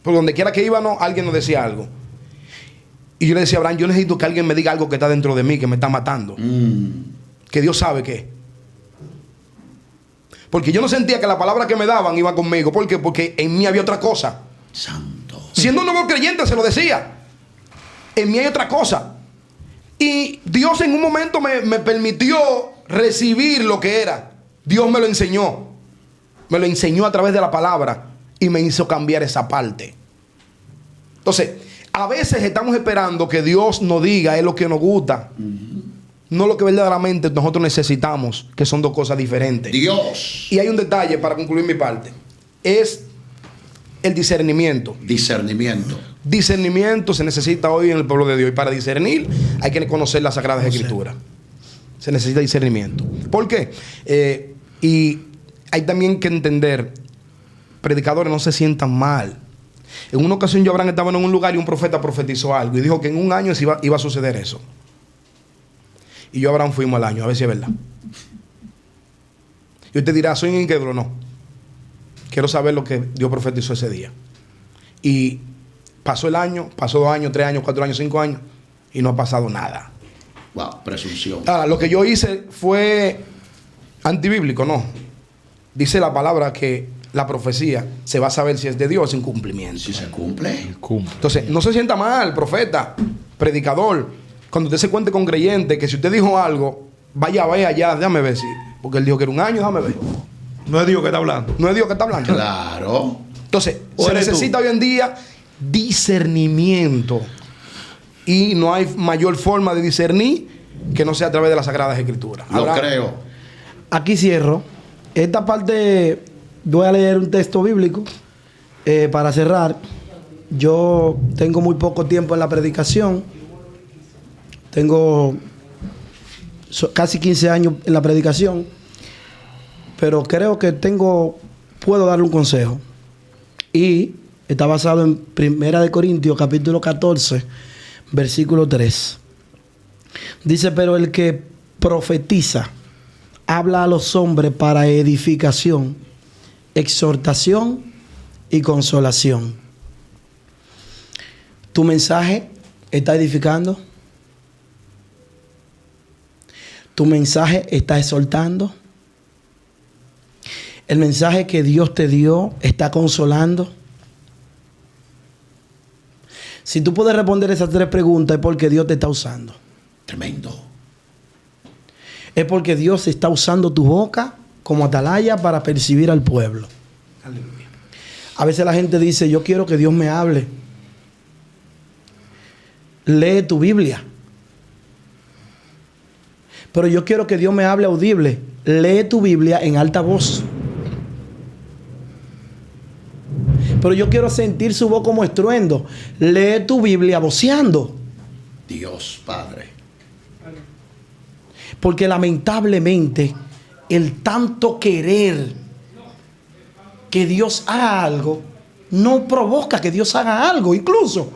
Por donde quiera que iba, alguien nos decía algo. Y yo le decía a Abraham: yo necesito que alguien me diga algo que está dentro de mí, que me está matando. Que Dios sabe qué. Porque yo no sentía que la palabra que me daban iba conmigo. ¿Por qué? Porque en mí había otra cosa. Santo. Siendo un nuevo creyente se lo decía. En mí hay otra cosa. Y Dios en un momento me permitió recibir lo que era. Dios me lo enseñó. Me lo enseñó a través de la palabra. Y me hizo cambiar esa parte. Entonces, a veces estamos esperando que Dios nos diga es lo que nos gusta. No lo que verdaderamente nosotros necesitamos, que son dos cosas diferentes. Dios. Y hay un detalle para concluir mi parte. Es el discernimiento. Discernimiento. Discernimiento se necesita hoy en el pueblo de Dios. Y para discernir hay que conocer las Sagradas Escrituras. Se necesita discernimiento. ¿Por qué? Y hay también que entender, predicadores no se sientan mal. En una ocasión yo, Abraham, estaba en un lugar y un profeta profetizó algo y dijo que en un año iba a suceder eso. Y yo, Abraham, fuimos al año, a ver si es verdad. Y usted dirá: soy un incrédulo. No. Quiero saber lo que Dios profetizó ese día. Y pasó el año, pasó 2 años, 3 años, 4 años, 5 años, y no ha pasado nada. Wow, presunción. Ahora, lo que yo hice fue antibíblico, no. Dice la palabra que la profecía se va a saber si es de Dios sin cumplimiento. Si se cumple. Entonces, no se sienta mal, profeta, predicador. Cuando usted se cuente con creyente, que si usted dijo algo, vaya allá, déjame ver si. Porque él dijo que era un año, déjame ver. No es Dios que está hablando. No es Dios que está hablando. Claro. Entonces, ¿O se eres necesita tú? hoy en día discernimiento. Y no hay mayor forma de discernir que no sea a través de las Sagradas Escrituras. Lo Ahora, creo. Aquí cierro. Esta parte voy a leer un texto bíblico para cerrar. Yo tengo muy poco tiempo en la predicación. Tengo casi 15 años en la predicación. Pero creo que puedo darle un consejo. Y está basado en 1 Corintios, capítulo 14, versículo 3. Dice, pero el que profetiza habla a los hombres para edificación, exhortación y consolación. ¿Tu mensaje está edificando? ¿Tu mensaje está exhortando? ¿El mensaje que Dios te dio está consolando? Si tú puedes responder esas 3 preguntas, es porque Dios te está usando. Tremendo. Es porque Dios está usando tu boca como atalaya para percibir al pueblo. Aleluya. A veces la gente dice, yo quiero que Dios me hable. Lee tu Biblia. Pero yo quiero que Dios me hable audible. Lee tu Biblia en alta voz. Pero yo quiero sentir su voz como estruendo. Lee tu Biblia voceando. Dios Padre. Porque lamentablemente el tanto querer que Dios haga algo no provoca que Dios haga algo. Incluso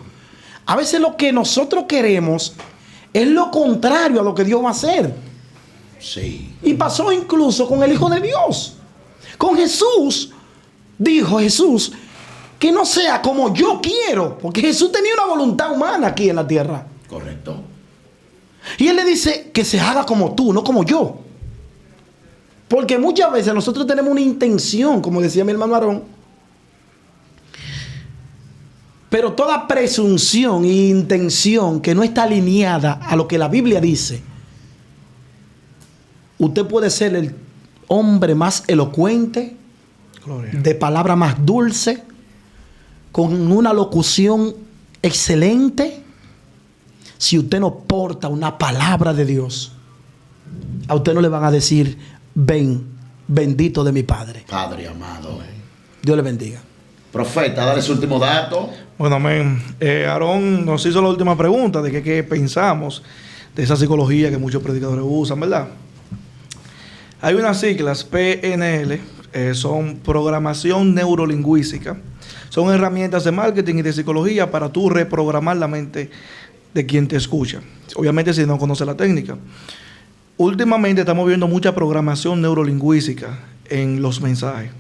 a veces lo que nosotros queremos es lo contrario a lo que Dios va a hacer. Sí. Y pasó incluso con el Hijo de Dios. Con Jesús. Dijo Jesús que no sea como yo quiero. Porque Jesús tenía una voluntad humana aquí en la tierra. Correcto. Y Él le dice que se haga como tú, no como yo. Porque muchas veces nosotros tenemos una intención, como decía mi hermano Aarón. Pero toda presunción e intención que no está alineada a lo que la Biblia dice. Usted puede ser el hombre más elocuente, de palabra más dulce, con una locución excelente. Si usted no porta una palabra de Dios, a usted no le van a decir, ven, bendito de mi Padre. Padre amado. Dios le bendiga. Profeta, dale su último dato. Bueno, amén. Aarón nos hizo la última pregunta de qué pensamos de esa psicología que muchos predicadores usan, ¿verdad? Hay unas siglas, PNL, son programación neurolingüística. Son herramientas de marketing y de psicología para tú reprogramar la mente de quien te escucha. Obviamente si no conoce la técnica. Últimamente estamos viendo mucha programación neurolingüística en los mensajes.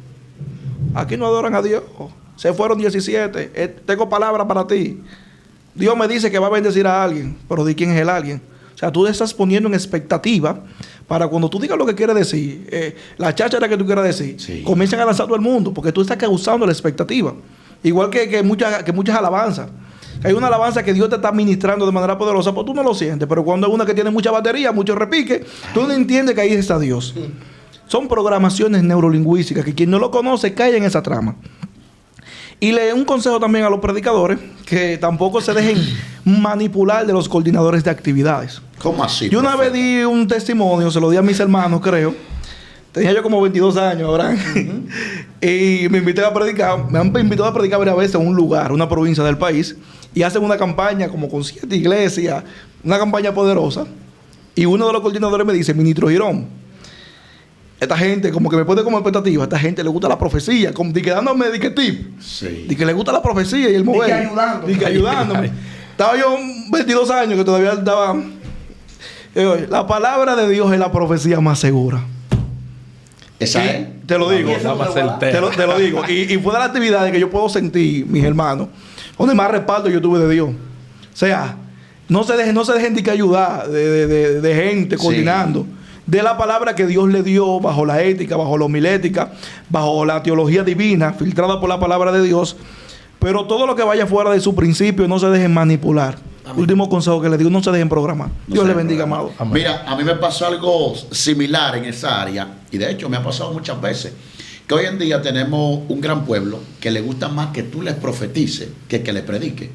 Aquí no adoran a Dios. Se fueron 17. Tengo palabra para ti. Dios me dice que va a bendecir a alguien, pero ¿de quién es el alguien? O sea, tú estás poniendo en expectativa para cuando tú digas lo que quieres decir, la cháchara que tú quieras decir, Sí. Comienzan a lanzar todo el mundo, porque tú estás causando la expectativa. Igual que muchas alabanzas. Hay una alabanza que Dios te está ministrando de manera poderosa, pues tú no lo sientes. Pero cuando hay una que tiene mucha batería, mucho repique, tú no entiendes que ahí está Dios. Son programaciones neurolingüísticas que quien no lo conoce cae en esa trama. Y le un consejo también a los predicadores que tampoco se dejen manipular de los coordinadores de actividades. ¿Cómo así? Yo una vez profeta? di un testimonio, se lo di a mis hermanos, creo. Tenía yo como 22 años, Abraham. Y me invité a predicar. Me han invitado a predicar varias veces en un lugar, una provincia del país. Y hacen una campaña como con 7 iglesias, una campaña poderosa. Y uno de los coordinadores me dice, Ministro Girón, esta gente como que me pone como expectativa, a esta gente le gusta la profecía, como de que dándome de que tip, Sí. de que le gusta la profecía y el mover. ayudando. De que ayudándome. Estaba yo 22 años que todavía estaba... la palabra de Dios es la profecía más segura. Esa Y es. te lo digo. La más certera. Te lo digo. Y fue de las actividades que yo puedo sentir, mis hermanos, donde más respaldo yo tuve de Dios. O sea, no se dejen de que ayudar de gente Sí. coordinando. De la palabra que Dios le dio bajo la ética, bajo la homilética, bajo la teología divina, filtrada por la palabra de Dios. Pero todo lo que vaya fuera de su principio, no se dejen manipular. Último consejo que le digo, no se dejen programar. Dios le bendiga, amado. Amén. Mira, a mí me pasó algo similar en esa área, y de hecho me ha pasado muchas veces, que hoy en día tenemos un gran pueblo que le gusta más que tú les profetices que le predique.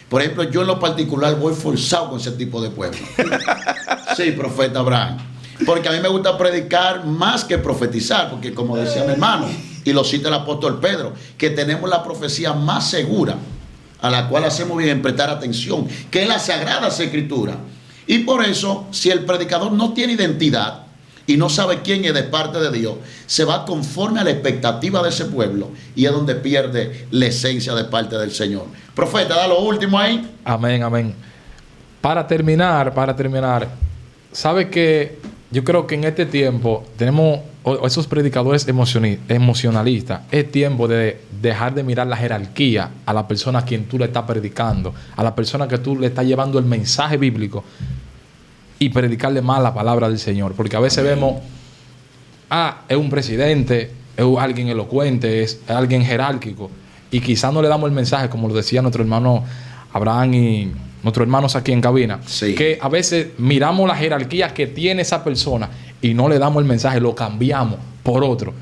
Por ejemplo, yo en lo particular voy forzado con ese tipo de pueblo. Sí, profeta Abraham. Porque a mí me gusta predicar más que profetizar, porque como decía mi hermano, y lo cita el apóstol Pedro, que tenemos la profecía más segura, a la cual hacemos bien en prestar atención, que es la Sagrada Escritura. Y por eso, si el predicador no tiene identidad y no sabe quién es de parte de Dios, se va conforme a la expectativa de ese pueblo, y es donde pierde la esencia de parte del Señor. Profeta, da lo último ahí. Amén, amén. Para terminar, sabe que yo creo que en este tiempo tenemos esos predicadores emocionalistas. Es tiempo de dejar de mirar la jerarquía a la persona a quien tú le estás predicando, a la persona que tú le estás llevando el mensaje bíblico, y predicarle más la palabra del Señor. Porque a veces vemos, es un presidente, es alguien elocuente, es alguien jerárquico, y quizás no le damos el mensaje, como lo decía nuestro hermano Abraham y nuestros hermanos aquí en cabina, sí, que a veces miramos la jerarquía que tiene esa persona y no le damos el mensaje, lo cambiamos por otro.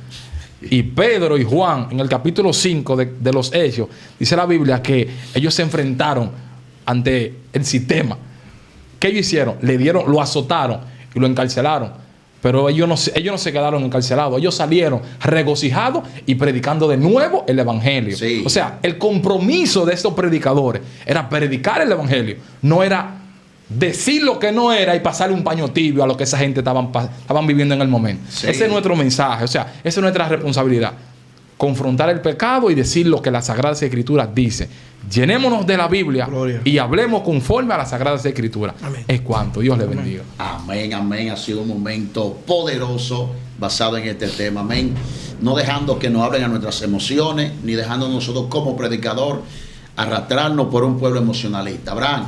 Y Pedro y Juan, en el capítulo 5 de los Hechos, dice la Biblia que ellos se enfrentaron ante el sistema. ¿Qué ellos hicieron? Lo azotaron y lo encarcelaron. Pero ellos no se quedaron encarcelados. Ellos salieron regocijados y predicando de nuevo el Evangelio. Sí. O sea, el compromiso de estos predicadores era predicar el Evangelio. No era decir lo que no era y pasarle un paño tibio a lo que esa gente estaban viviendo en el momento. Sí. Ese es nuestro mensaje. O sea, esa es nuestra responsabilidad. Confrontar el pecado y decir lo que las Sagradas Escrituras dice. Llenémonos de la Biblia, Gloria, y hablemos conforme a las Sagradas Escrituras. Amén. Es cuanto. Dios le bendiga. Amén, amén. Ha sido un momento poderoso basado en este tema. Amén. No dejando que nos hablen a nuestras emociones, ni dejando nosotros como predicador arrastrarnos por un pueblo emocionalista. Abraham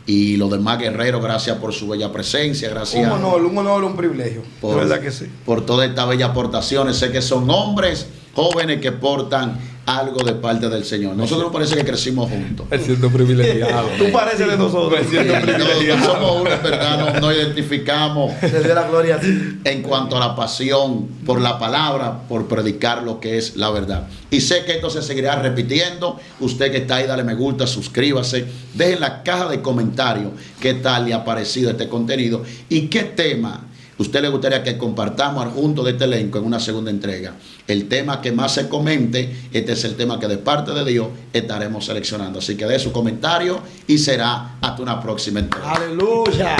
y los demás guerreros, gracias por su bella presencia. Gracias. Un honor, un privilegio. De verdad que sí. Por todas estas bellas aportaciones. Sé que son hombres jóvenes que portan algo de parte del Señor. Nosotros parece que crecimos juntos. Me siento privilegiado. Tú pareces de nosotros. No somos uno, ¿verdad? Nos identificamos Te dé la gloria a ti. en cuanto a la pasión por la palabra, por predicar lo que es la verdad. Y sé que esto se seguirá repitiendo. Usted que está ahí, dale me gusta, suscríbase, deje en la caja de comentarios qué tal le ha parecido este contenido y qué tema usted le gustaría que compartamos junto de este elenco en una segunda entrega. El tema que más se comente, este es el tema que de parte de Dios estaremos seleccionando. Así que dé su comentario y será hasta una próxima entrega. Aleluya.